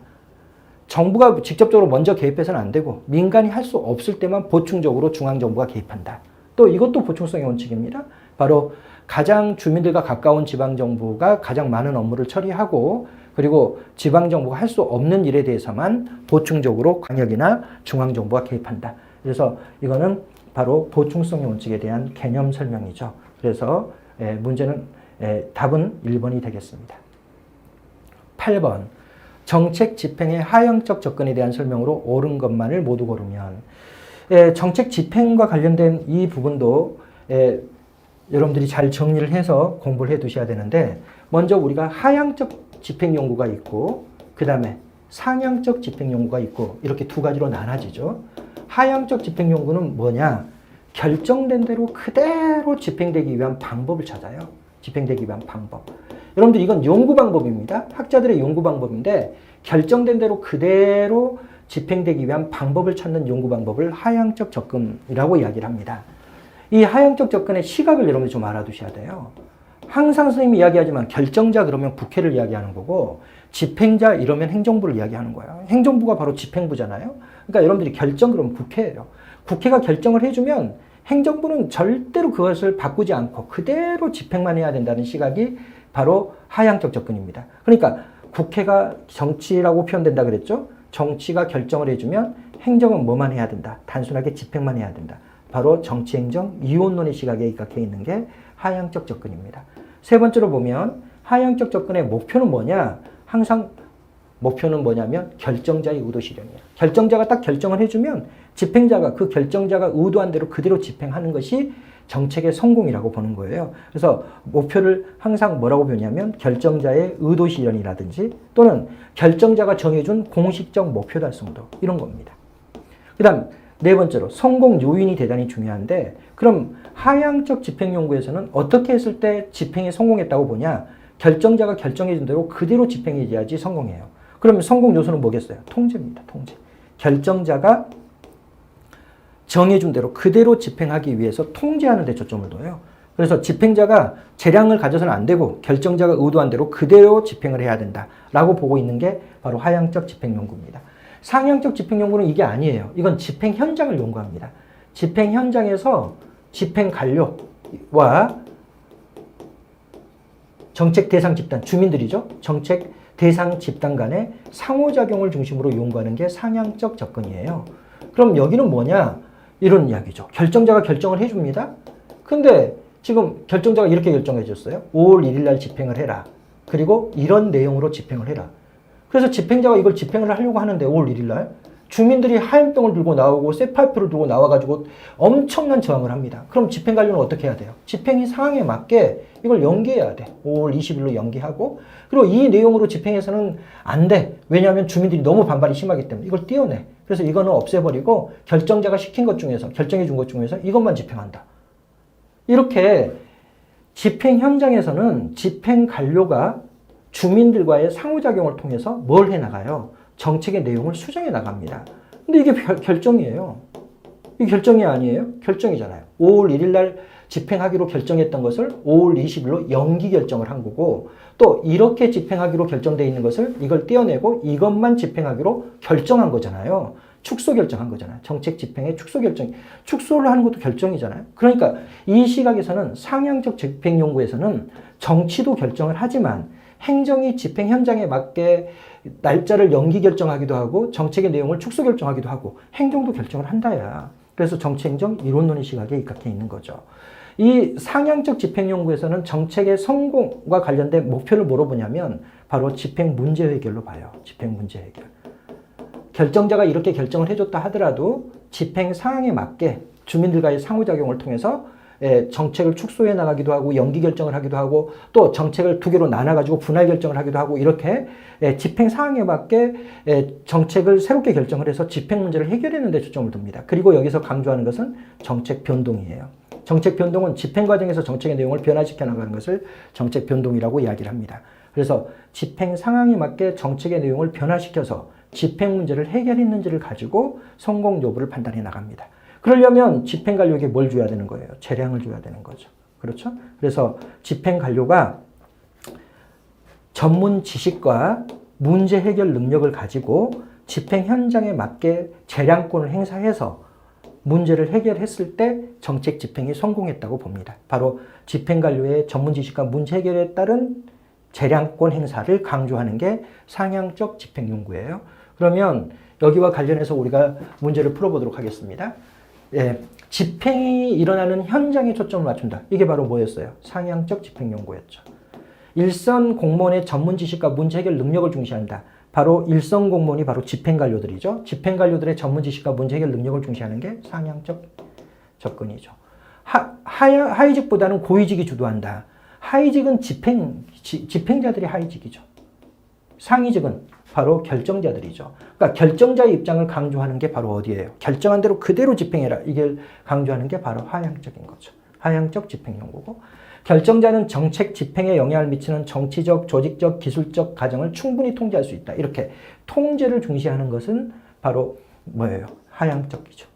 정부가 직접적으로 먼저 개입해서는 안 되고 민간이 할 수 없을 때만 보충적으로 중앙정부가 개입한다. 또 이것도 보충성의 원칙입니다. 바로 가장 주민들과 가까운 지방정부가 가장 많은 업무를 처리하고 그리고 지방정부가 할 수 없는 일에 대해서만 보충적으로 광역이나 중앙정부가 개입한다. 그래서 이거는 바로 보충성의 원칙에 대한 개념 설명이죠. 그래서 문제는 답은 1번이 되겠습니다. 8번 정책 집행의 하향적 접근에 대한 설명으로 옳은 것만을 모두 고르면 정책 집행과 관련된 이 부분도 여러분들이 잘 정리를 해서 공부를 해 두셔야 되는데 먼저 우리가 하향적 집행 연구가 있고 그 다음에 상향적 집행 연구가 있고 이렇게 두 가지로 나눠지죠. 하향적 집행 연구는 뭐냐? 결정된 대로 그대로 집행되기 위한 방법을 찾아요. 집행되기 위한 방법. 여러분들 이건 연구 방법입니다. 학자들의 연구 방법인데 결정된 대로 그대로 집행되기 위한 방법을 찾는 연구 방법을 하향적 접근이라고 이야기를 합니다. 이 하향적 접근의 시각을 여러분들 좀 알아두셔야 돼요. 항상 선생님이 이야기하지만 결정자 그러면 국회를 이야기하는 거고 집행자 이러면 행정부를 이야기하는 거예요. 행정부가 바로 집행부잖아요. 그러니까 여러분들이 결정 그러면 국회예요. 국회가 결정을 해주면 행정부는 절대로 그것을 바꾸지 않고 그대로 집행만 해야 된다는 시각이 바로 하향적 접근입니다. 그러니까 국회가 정치라고 표현된다 그랬죠. 정치가 결정을 해주면 행정은 뭐만 해야 된다. 단순하게 집행만 해야 된다. 바로 정치행정 이원론의 시각에 입각해 있는 게 하향적 접근입니다. 세 번째로 보면 하향적 접근의 목표는 뭐냐? 항상 목표는 뭐냐면 결정자의 의도 실현이에요. 결정자가 딱 결정을 해주면 집행자가 그 결정자가 의도한 대로 그대로 집행하는 것이 정책의 성공이라고 보는 거예요. 그래서 목표를 항상 뭐라고 보냐면 결정자의 의도 실현이라든지 또는 결정자가 정해준 공식적 목표 달성도 이런 겁니다. 그 다음 네 번째로 성공 요인이 대단히 중요한데 그럼 하향적 집행 연구에서는 어떻게 했을 때 집행이 성공했다고 보냐? 결정자가 결정해준 대로 그대로 집행해야지 성공해요. 그러면 성공 요소는 뭐겠어요? 통제입니다. 통제. 결정자가 정해준 대로 그대로 집행하기 위해서 통제하는 데 초점을 둬요. 그래서 집행자가 재량을 가져서는 안 되고 결정자가 의도한 대로 그대로 집행을 해야 된다라고 보고 있는 게 바로 하향적 집행 연구입니다. 상향적 집행 연구는 이게 아니에요. 이건 집행 현장을 연구합니다. 집행 현장에서 집행 관료와 정책 대상 집단, 주민들이죠. 정책 대상 집단 간의 상호작용을 중심으로 연구하는 게 상향적 접근이에요. 그럼 여기는 뭐냐? 이런 이야기죠. 결정자가 결정을 해줍니다. 근데 지금 결정자가 이렇게 결정해 줬어요. 5월 1일 날 집행을 해라. 그리고 이런 내용으로 집행을 해라. 그래서 집행자가 이걸 집행을 하려고 하는데 5월 1일 날 주민들이 하얀병을 들고 나오고 쇠파이프를 들고 나와가지고 엄청난 저항을 합니다. 그럼 집행관료는 어떻게 해야 돼요? 집행이 상황에 맞게 이걸 연기해야 돼. 5월 20일로 연기하고 그리고 이 내용으로 집행해서는 안 돼. 왜냐하면 주민들이 너무 반발이 심하기 때문에 이걸 띄워내. 그래서 이거는 없애버리고 결정자가 시킨 것 중에서 결정해 준 것 중에서 이것만 집행한다. 이렇게 집행 현장에서는 집행관료가 주민들과의 상호작용을 통해서 뭘 해나가요? 정책의 내용을 수정해 나갑니다. 근데 이게 결정이에요. 이게 결정이 아니에요? 결정이잖아요. 5월 1일 날 집행하기로 결정했던 것을 5월 20일로 연기 결정을 한 거고 또 이렇게 집행하기로 결정되어 있는 것을 이걸 떼어내고 이것만 집행하기로 결정한 거잖아요. 축소 결정한 거잖아요. 정책 집행의 축소 결정. 축소를 하는 것도 결정이잖아요. 그러니까 이 시각에서는 상향적 집행 연구에서는 정치도 결정을 하지만 행정이 집행 현장에 맞게 날짜를 연기 결정하기도 하고 정책의 내용을 축소 결정하기도 하고 행정도 결정을 한다야. 그래서 정치행정 이론론의 시각에 입각해 있는 거죠. 이 상향적 집행 연구에서는 정책의 성공과 관련된 목표를 뭐로 보냐면 바로 집행 문제 해결로 봐요. 집행 문제 해결. 결정자가 이렇게 결정을 해줬다 하더라도 집행 상황에 맞게 주민들과의 상호작용을 통해서 정책을 축소해 나가기도 하고 연기 결정을 하기도 하고 또 정책을 두 개로 나눠가지고 분할 결정을 하기도 하고 이렇게 집행 상황에 맞게 정책을 새롭게 결정을 해서 집행 문제를 해결하는 데 초점을 둡니다. 그리고 여기서 강조하는 것은 정책 변동이에요. 정책 변동은 집행 과정에서 정책의 내용을 변화시켜 나가는 것을 정책 변동이라고 이야기를 합니다. 그래서 집행 상황에 맞게 정책의 내용을 변화시켜서 집행 문제를 해결했는지를 가지고 성공 여부를 판단해 나갑니다. 그러려면 집행 관료에게 뭘 줘야 되는 거예요? 재량을 줘야 되는 거죠. 그렇죠? 그래서 집행 관료가 전문 지식과 문제 해결 능력을 가지고 집행 현장에 맞게 재량권을 행사해서 문제를 해결했을 때 정책 집행이 성공했다고 봅니다. 바로 집행 관료의 전문 지식과 문제 해결에 따른 재량권 행사를 강조하는 게 상향적 집행 연구예요. 그러면 여기와 관련해서 우리가 문제를 풀어보도록 하겠습니다. 집행이 일어나는 현장에 초점을 맞춘다. 이게 바로 뭐였어요? 상향적 집행 연구였죠. 일선 공무원의 전문 지식과 문제 해결 능력을 중시한다. 바로 일선 공무원이 바로 집행 관료들이죠. 집행 관료들의 전문 지식과 문제 해결 능력을 중시하는 게 상향적 접근이죠. 하위직보다는 고위직이 주도한다. 하위직은 집행자들이 하위직이죠. 상위직은 바로 결정자들이죠. 그러니까 결정자의 입장을 강조하는 게 바로 어디예요? 결정한 대로 그대로 집행해라. 이걸 강조하는 게 바로 하향적인 거죠. 하향적 집행 연구고 결정자는 정책 집행에 영향을 미치는 정치적, 조직적, 기술적 과정을 충분히 통제할 수 있다. 이렇게 통제를 중시하는 것은 바로 뭐예요? 하향적이죠.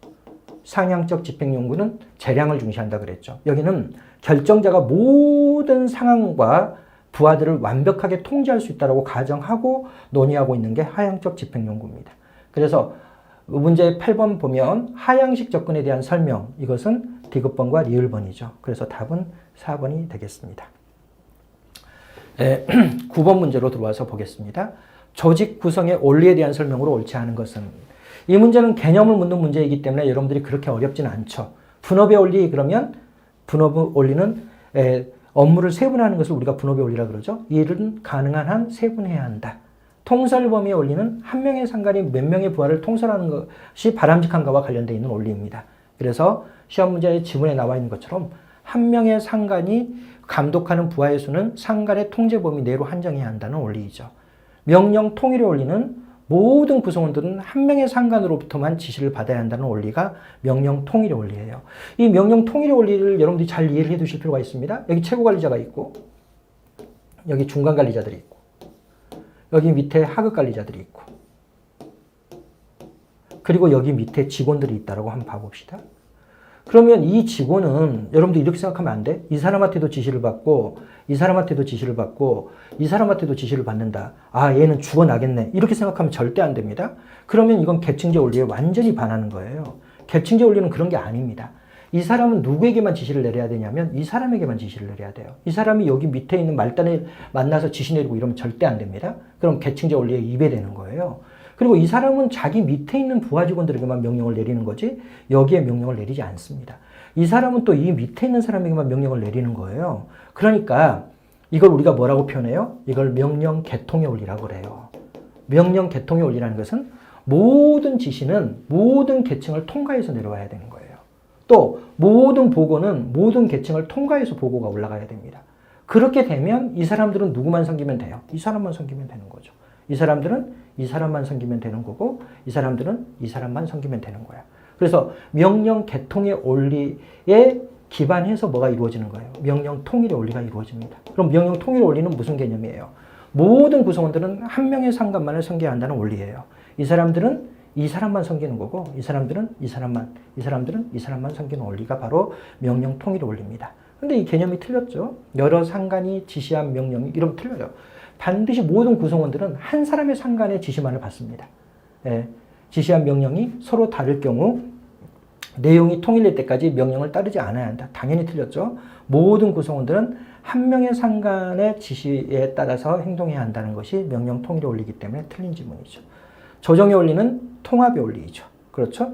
상향적 집행 연구는 재량을 중시한다 그랬죠. 여기는 결정자가 모든 상황과 부하들을 완벽하게 통제할 수 있다고 가정하고 논의하고 있는 게 하향적 집행 연구입니다. 그래서 문제 8번 보면 하향식 접근에 대한 설명, 이것은 디귿번과 리을번이죠. 그래서 답은 4번이 되겠습니다. 9번 문제로 들어와서 보겠습니다. 조직 구성의 원리에 대한 설명으로 옳지 않은 것은, 이 문제는 개념을 묻는 문제이기 때문에 여러분들이 그렇게 어렵지는 않죠. 분업의 원리, 그러면 분업의 원리는 업무를 세분화하는 것을 우리가 분업의 원리라고 그러죠. 이 일은 가능한 한 세분해야 한다. 통솔 범위의 원리는 한 명의 상관이 몇 명의 부하를 통솔하는 것이 바람직한가와 관련되어 있는 원리입니다. 그래서 시험 문제의 지문에 나와 있는 것처럼 한 명의 상관이 감독하는 부하의 수는 상관의 통제 범위 내로 한정해야 한다는 원리이죠. 명령 통일의 원리는 모든 구성원들은 한 명의 상관으로부터만 지시를 받아야 한다는 원리가 명령 통일의 원리예요. 이 명령 통일의 원리를 여러분들이 잘 이해를 해 두실 필요가 있습니다. 여기 최고 관리자가 있고, 여기 중간 관리자들이 있고, 여기 밑에 하급 관리자들이 있고, 그리고 여기 밑에 직원들이 있다라고 한번 봐봅시다. 그러면 이 직원은 여러분들 이렇게 생각하면 안 돼? 이 사람한테도 지시를 받고 이 사람한테도 지시를 받고 이 사람한테도 지시를 받는다. 아, 얘는 죽어나겠네. 이렇게 생각하면 절대 안 됩니다. 그러면 이건 계층제 원리에 완전히 반하는 거예요. 계층제 원리는 그런 게 아닙니다. 이 사람은 누구에게만 지시를 내려야 되냐면 이 사람에게만 지시를 내려야 돼요. 이 사람이 여기 밑에 있는 말단을 만나서 지시 내리고 이러면 절대 안 됩니다. 그럼 계층제 원리에 위배되는 거예요. 그리고 이 사람은 자기 밑에 있는 부하 직원들에게만 명령을 내리는 거지 여기에 명령을 내리지 않습니다. 이 사람은 또 이 밑에 있는 사람에게만 명령을 내리는 거예요. 그러니까 이걸 우리가 뭐라고 표현해요? 이걸 명령 개통의 원리라고 그래요. 명령 개통의 원리라는 것은 모든 지시는 모든 계층을 통과해서 내려와야 되는 거예요. 또 모든 보고는 모든 계층을 통과해서 보고가 올라가야 됩니다. 그렇게 되면 이 사람들은 누구만 섬기면 돼요? 이 사람만 섬기면 되는 거죠. 이 사람들은 이 사람만 섬기면 되는 거고 이 사람들은 이 사람만 섬기면 되는 거야. 그래서 명령 개통의 원리에 기반해서 뭐가 이루어지는 거예요? 명령 통일의 원리가 이루어집니다. 그럼 명령 통일의 원리는 무슨 개념이에요? 모든 구성원들은 한 명의 상관만을 섬겨야 한다는 원리예요. 이 사람들은 이 사람만 섬기는 거고 이 사람들은 이 사람만, 이 사람들은 이 사람만 섬기는 원리가 바로 명령 통일의 원리입니다. 근데 이 개념이 틀렸죠. 여러 상관이 지시한 명령이 이러면 틀려요. 반드시 모든 구성원들은 한 사람의 상관의 지시만을 받습니다. 예. 지시한 명령이 서로 다를 경우 내용이 통일될 때까지 명령을 따르지 않아야 한다. 당연히 틀렸죠. 모든 구성원들은 한 명의 상관의 지시에 따라서 행동해야 한다는 것이 명령 통일의 원리이기 때문에 틀린 지문이죠. 조정의 원리는 통합의 원리이죠. 그렇죠?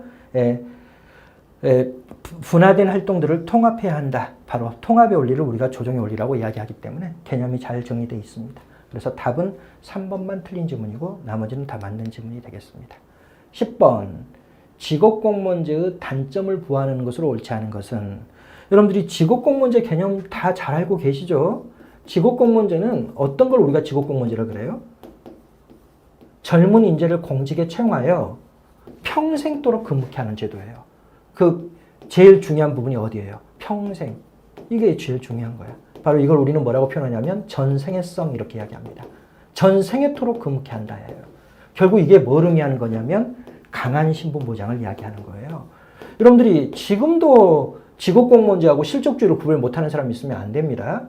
분화된 활동들을 통합해야 한다. 바로 통합의 원리를 우리가 조정의 원리라고 이야기하기 때문에 개념이 잘 정의되어 있습니다. 그래서 답은 3번만 틀린 지문이고 나머지는 다 맞는 지문이 되겠습니다. 10번 직업공무원제의 단점을 부하하는 것으로 옳지 않은 것은, 여러분들이 직업공무원제 개념 다 잘 알고 계시죠? 직업공무원제는 어떤 걸 우리가 직업공무원제라 그래요? 젊은 인재를 공직에 채용하여 평생도록 근무케 하는 제도예요. 그 제일 중요한 부분이 어디예요? 평생. 이게 제일 중요한 거야. 바로 이걸 우리는 뭐라고 표현하냐면 전생애성 이렇게 이야기합니다. 전생애토록 근무케 한다예요. 결국 이게 뭘 의미하는 거냐면 강한 신분 보장을 이야기하는 거예요. 여러분들이 지금도 직업공무원제하고 실적주의를 구별 못하는 사람이 있으면 안 됩니다.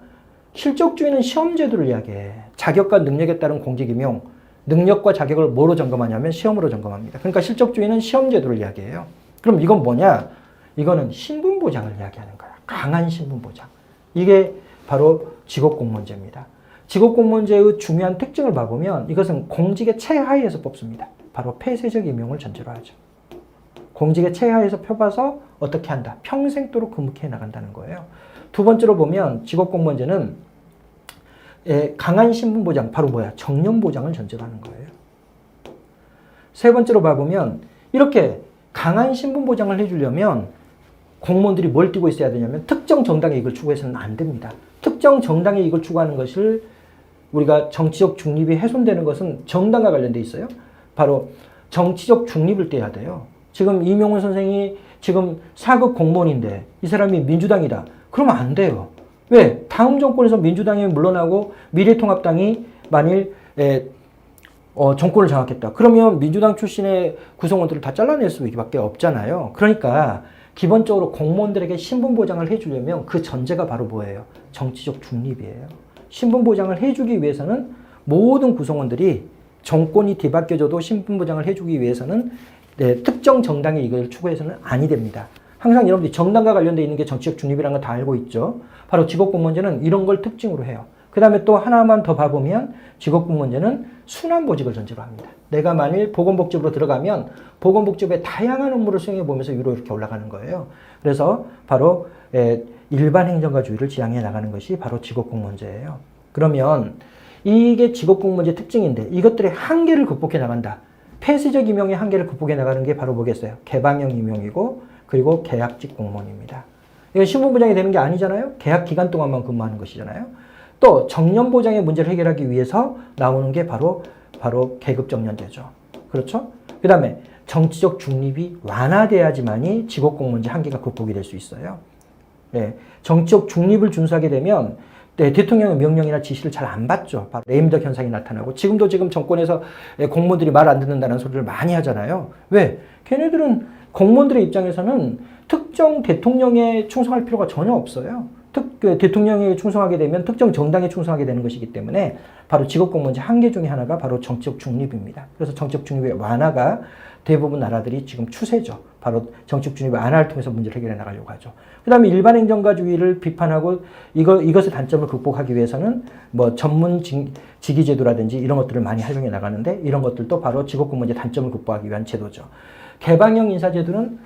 실적주의는 시험제도를 이야기해. 자격과 능력에 따른 공직임용, 능력과 자격을 뭐로 점검하냐면 시험으로 점검합니다. 그러니까 실적주의는 시험제도를 이야기해요. 그럼 이건 뭐냐? 이거는 신분보장을 이야기하는 거야. 강한 신분보장. 이게 바로 직업공무원제입니다. 직업공무원제의 중요한 특징을 봐보면 이것은 공직의 최하위에서 뽑습니다. 바로 폐쇄적 임용을 전제로 하죠. 공직의 최하위에서 뽑아서 어떻게 한다? 평생도록 근무해 나간다는 거예요. 두 번째로 보면 직업공무원제는 강한 신분보장, 바로 뭐야? 정년보장을 전제로 하는 거예요. 세 번째로 봐보면 이렇게 강한 신분보장을 해주려면 공무원들이 뭘 띄고 있어야 되냐면 특정 정당의 이익을 추구해서는 안 됩니다. 특정 정당의 이익을 추구하는 것을 우리가 정치적 중립이 훼손되는 것은 정당과 관련돼 있어요. 바로 정치적 중립을 떼야 돼요. 지금 이명훈 선생이 지금 4급 공무원인데 이 사람이 민주당이다. 그러면 안 돼요. 왜? 다음 정권에서 민주당이 물러나고 미래통합당이 만일 정권을 장악했다. 그러면 민주당 출신의 구성원들을 다 잘라낼 수밖에 없잖아요. 그러니까 기본적으로 공무원들에게 신분보장을 해주려면 그 전제가 바로 뭐예요? 정치적 중립이에요. 신분보장을 해주기 위해서는 모든 구성원들이 정권이 뒤바뀌어져도 신분보장을 해주기 위해서는 특정 정당의 이익을 추구해서는 아니 됩니다. 항상 여러분들이 정당과 관련되어 있는 게 정치적 중립이라는 걸 다 알고 있죠. 바로 직업공무원제는 이런 걸 특징으로 해요. 그 다음에 또 하나만 더 봐보면 직업공무원제는 순환보직을 전제로 합니다. 내가 만일 보건복지부로 들어가면 보건복지부의 다양한 업무를 수행해 보면서 위로 이렇게 올라가는 거예요. 그래서 바로 일반 행정가주의를 지향해 나가는 것이 바로 직업공무원제예요. 그러면 이게 직업공무원제 특징인데 이것들의 한계를 극복해 나간다. 폐쇄적 임용의 한계를 극복해 나가는 게 바로 뭐겠어요? 개방형 임용이고 그리고 계약직 공무원입니다. 이건 신분보장이 되는 게 아니잖아요. 계약 기간 동안만 근무하는 것이잖아요. 또 정년보장의 문제를 해결하기 위해서 나오는 게 바로 계급정년제죠. 그렇죠? 그 다음에 정치적 중립이 완화돼야지만이 직업공무원제 한계가 극복이 될 수 있어요. 정치적 중립을 준수하게 되면 대통령의 명령이나 지시를 잘 안 받죠. 바로 레임덕 현상이 나타나고 지금 정권에서 공무원들이 말 안 듣는다는 소리를 많이 하잖아요. 왜? 걔네들은 공무원들의 입장에서는 특정 대통령에 충성할 필요가 전혀 없어요. 대통령에 충성하게 되면 특정 정당에 충성하게 되는 것이기 때문에 바로 직업공무원제 한계 중에 하나가 바로 정치적 중립입니다. 그래서 정치적 중립의 완화가 대부분 나라들이 지금 추세죠. 바로 정치적 중립의 완화를 통해서 문제를 해결해 나가려고 하죠. 그 다음에 일반 행정가주의를 비판하고 이것의 단점을 극복하기 위해서는 뭐 전문 직위제도라든지 이런 것들을 많이 활용해 나가는데 이런 것들도 바로 직업공무원제 단점을 극복하기 위한 제도죠. 개방형 인사제도는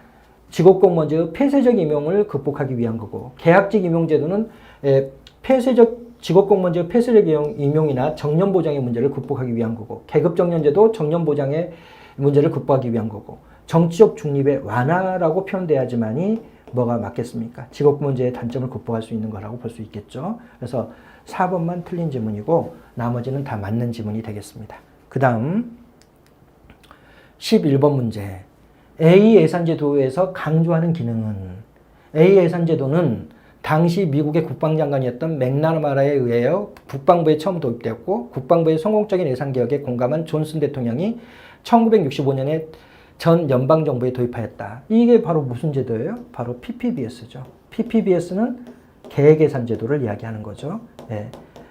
직업공무원제의 폐쇄적 임용을 극복하기 위한 거고 계약직 임용제도는 직업공무원제의 폐쇄적 임용이나 정년보장의 문제를 극복하기 위한 거고 계급정년제도 정년보장의 문제를 극복하기 위한 거고 정치적 중립의 완화라고 표현돼야지만이 뭐가 맞겠습니까? 직업공무원제의 단점을 극복할 수 있는 거라고 볼 수 있겠죠. 그래서 4번만 틀린 지문이고 나머지는 다 맞는 지문이 되겠습니다. 그 다음 11번 문제. A 예산제도에서 강조하는 기능은 A 예산제도는 당시 미국의 국방장관이었던 맥나마라에 의하여 국방부에 처음 도입되었고 국방부의 성공적인 예산개혁에 공감한 존슨 대통령이 1965년에 전 연방정부에 도입하였다. 이게 바로 무슨 제도예요? 바로 PPBS죠. PPBS는 계획예산제도를 이야기하는 거죠.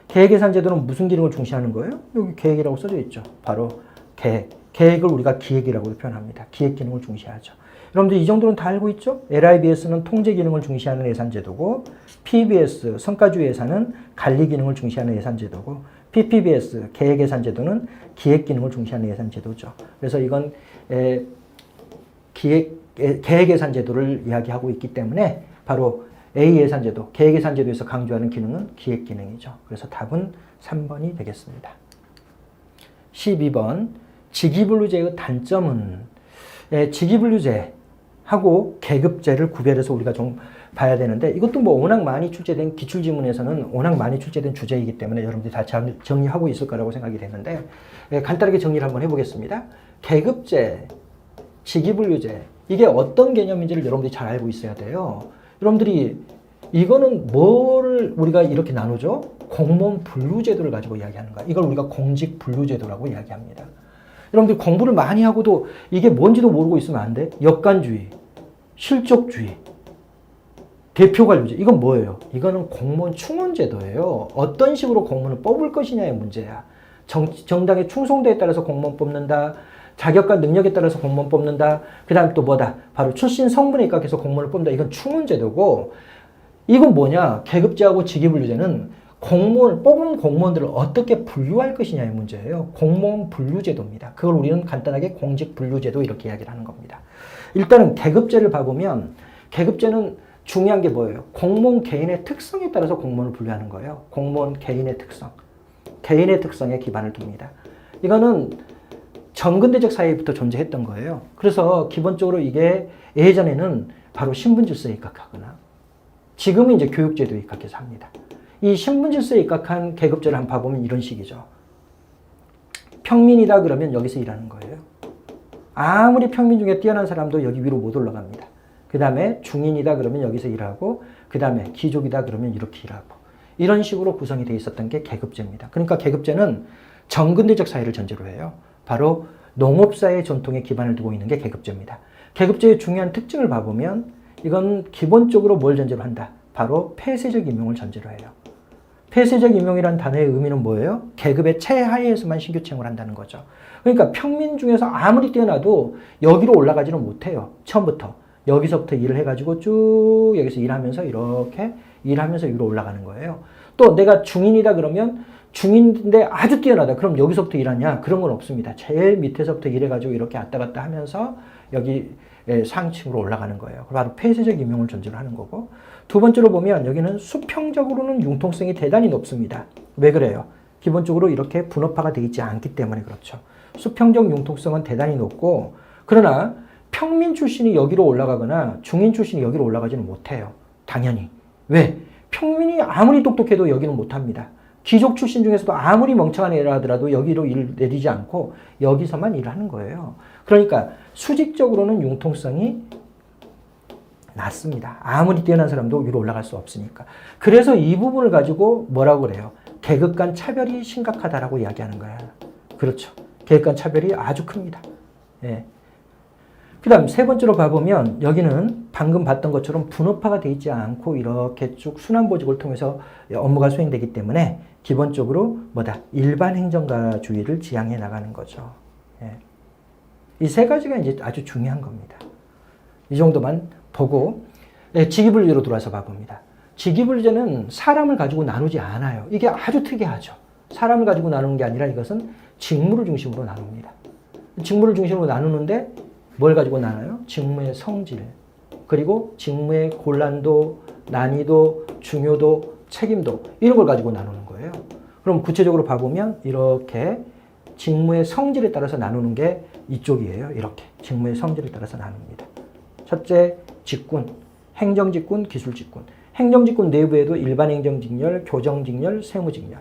계획예산제도는 무슨 기능을 중시하는 거예요? 여기 계획이라고 써져 있죠. 바로 계획. 계획을 우리가 기획이라고도 표현합니다. 기획 기능을 중시하죠. 여러분들 이 정도는 다 알고 있죠? LIBS는 통제 기능을 중시하는 예산제도고, PBS, 성과주의 예산은 관리 기능을 중시하는 예산제도고, PPBS, 계획예산제도는 기획 기능을 중시하는 예산제도죠. 그래서 이건 계획예산제도를 이야기하고 있기 때문에 바로 A예산제도, 계획예산제도에서 강조하는 기능은 기획 기능이죠. 그래서 답은 3번이 되겠습니다. 12번, 직위분류제의 단점은 직위분류제하고 계급제를 구별해서 우리가 좀 봐야 되는데, 이것도 뭐 워낙 많이 출제된 기출지문에서는 워낙 많이 출제된 주제이기 때문에 여러분들이 다 정리하고 있을 거라고 생각이 되는데, 간단하게 정리를 한번 해보겠습니다. 계급제, 직위분류제, 이게 어떤 개념인지를 여러분들이 잘 알고 있어야 돼요. 여러분들이 이거는 뭐를 우리가 이렇게 나누죠? 공무원 분류제도를 가지고 이야기하는 거야. 이걸 우리가 공직분류제도라고 이야기합니다. 여러분들 공부를 많이 하고도 이게 뭔지도 모르고 있으면 안 돼. 역관주의, 실적주의, 대표관료제. 이건 뭐예요? 이거는 공무원 충원제도예요. 어떤 식으로 공무원을 뽑을 것이냐의 문제야. 정당의 충성도에 따라서 공무원 뽑는다. 자격과 능력에 따라서 공무원 뽑는다. 그 다음 또 뭐다? 바로 출신 성분에 입각해서 공무원을 뽑는다. 이건 충원제도고, 이건 뭐냐? 계급제하고 직위분류제는 뽑은 공무원들을 어떻게 분류할 것이냐의 문제예요. 공무원 분류제도입니다. 그걸 우리는 간단하게 공직분류제도 이렇게 이야기를 하는 겁니다. 일단은 계급제를 봐보면, 계급제는 중요한 게 뭐예요? 공무원 개인의 특성에 따라서 공무원을 분류하는 거예요. 공무원 개인의 특성. 개인의 특성에 기반을 둡니다. 이거는 전근대적 사회부터 존재했던 거예요. 그래서 기본적으로 이게 예전에는 바로 신분질서에 입각하거나, 지금은 이제 교육제도에 입각해서 합니다. 이 신분질서에 입각한 계급제를 한번 봐보면 이런 식이죠. 평민이다 그러면 여기서 일하는 거예요. 아무리 평민 중에 뛰어난 사람도 여기 위로 못 올라갑니다. 그 다음에 중인이다 그러면 여기서 일하고, 그 다음에 귀족이다 그러면 이렇게 일하고, 이런 식으로 구성이 되어 있었던 게 계급제입니다. 그러니까 계급제는 전근대적 사회를 전제로 해요. 바로 농업사의 전통에 기반을 두고 있는 게 계급제입니다. 계급제의 중요한 특징을 봐보면 이건 기본적으로 뭘 전제로 한다? 바로 폐쇄적 임용을 전제로 해요. 폐쇄적 임용이라는 단어의 의미는 뭐예요? 계급의 최하위에서만 신규 채용을 한다는 거죠. 그러니까 평민 중에서 아무리 뛰어나도 여기로 올라가지는 못해요. 처음부터. 여기서부터 일을 해가지고 쭉 여기서 일하면서 이렇게 일하면서 위로 올라가는 거예요. 또 내가 중인이다 그러면 중인인데 아주 뛰어나다. 그럼 여기서부터 일하냐? 그런 건 없습니다. 제일 밑에서부터 일해가지고 이렇게 왔다 갔다 하면서 여기 상층으로 올라가는 거예요. 바로 폐쇄적 임용을 전제로 하는 거고, 두 번째로 보면 여기는 수평적으로는 융통성이 대단히 높습니다. 왜 그래요? 기본적으로 이렇게 분업화가 되어 있지 않기 때문에 그렇죠. 수평적 융통성은 대단히 높고, 그러나 평민 출신이 여기로 올라가거나 중인 출신이 여기로 올라가지는 못해요. 당연히. 왜? 평민이 아무리 똑똑해도 여기는 못합니다. 귀족 출신 중에서도 아무리 멍청한 애라 하더라도 여기로 일을 내리지 않고 여기서만 일을 하는 거예요. 그러니까 수직적으로는 융통성이 낮습니다. 아무리 뛰어난 사람도 위로 올라갈 수 없으니까. 그래서 이 부분을 가지고 뭐라고 그래요? 계급 간 차별이 심각하다라고 이야기하는 거야. 그렇죠. 계급 간 차별이 아주 큽니다. 예. 그 다음 세 번째로 봐보면 여기는 방금 봤던 것처럼 분업화가 되어 있지 않고 이렇게 쭉 순환보직을 통해서 업무가 수행되기 때문에 기본적으로 뭐다? 일반 행정가주의를 지향해 나가는 거죠. 예. 이 세 가지가 이제 아주 중요한 겁니다. 이 정도만 보고, 직위분류로 들어와서 봐봅니다. 직위분류제는 사람을 가지고 나누지 않아요. 이게 아주 특이하죠. 사람을 가지고 나누는 게 아니라 이것은 직무를 중심으로 나눕니다. 직무를 중심으로 나누는데 뭘 가지고 나눠요? 직무의 성질, 그리고 직무의 곤란도, 난이도, 중요도, 책임도, 이런 걸 가지고 나누는 거예요. 그럼 구체적으로 봐보면 이렇게 직무의 성질에 따라서 나누는 게 이쪽이에요. 이렇게 직무의 성질에 따라서 나눕니다. 첫째, 직군, 행정직군, 기술직군. 행정직군 내부에도 일반행정직렬, 교정직렬, 세무직렬.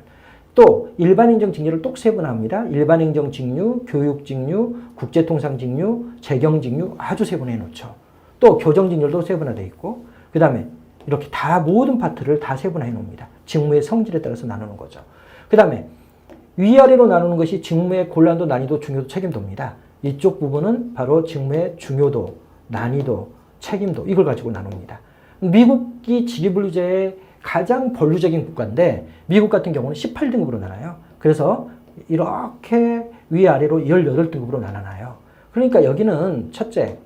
또 일반행정직렬을 또 세분화합니다. 일반행정직류, 교육직류, 국제통상직류, 재경직류 아주 세분화해 놓죠. 또 교정직렬도 세분화되어 있고, 그 다음에 이렇게 다 모든 파트를 다 세분화해 놓습니다. 직무의 성질에 따라서 나누는 거죠. 그 다음에 위아래로 나누는 것이 직무의 곤란도, 난이도, 중요도, 책임도입니다. 이쪽 부분은 바로 직무의 중요도, 난이도, 책임도, 이걸 가지고 나눕니다. 미국이 직위분류제의 가장 본류적인 국가인데 미국 같은 경우는 18등급으로 나눠요. 그래서 이렇게 위아래로 18등급으로 나눠놔요. 그러니까 여기는 첫째,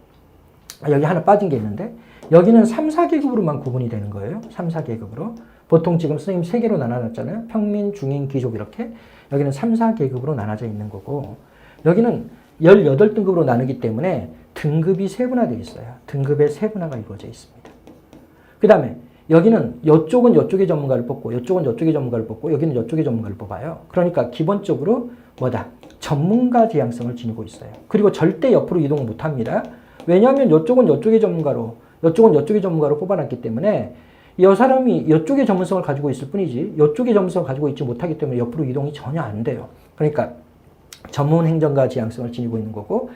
여기 하나 빠진 게 있는데 여기는 3, 4계급으로만 구분이 되는 거예요. 3, 4계급으로. 보통 지금 선생님 3개로 나눠놨잖아요. 평민, 중인, 귀족 이렇게. 여기는 3, 4계급으로 나눠져 있는 거고 여기는 18등급으로 나누기 때문에 등급이 세분화되어 있어요. 등급의 세분화가 이루어져 있습니다. 그 다음에 여기는 이쪽은 이쪽의 전문가를 뽑고 이쪽은 이쪽의 전문가를 뽑고 여기는 이쪽의 전문가를 뽑아요. 그러니까 기본적으로 뭐다? 전문가 지향성을 지니고 있어요. 그리고 절대 옆으로 이동을 못합니다. 왜냐하면 이쪽은 이쪽의 전문가로 이쪽은 이쪽의 전문가로 뽑아놨기 때문에 이 사람이 이쪽의 전문성을 가지고 있을 뿐이지 이쪽의 전문성을 가지고 있지 못하기 때문에 옆으로 이동이 전혀 안 돼요. 그러니까 전문 행정가 지향성을 지니고 있는 거고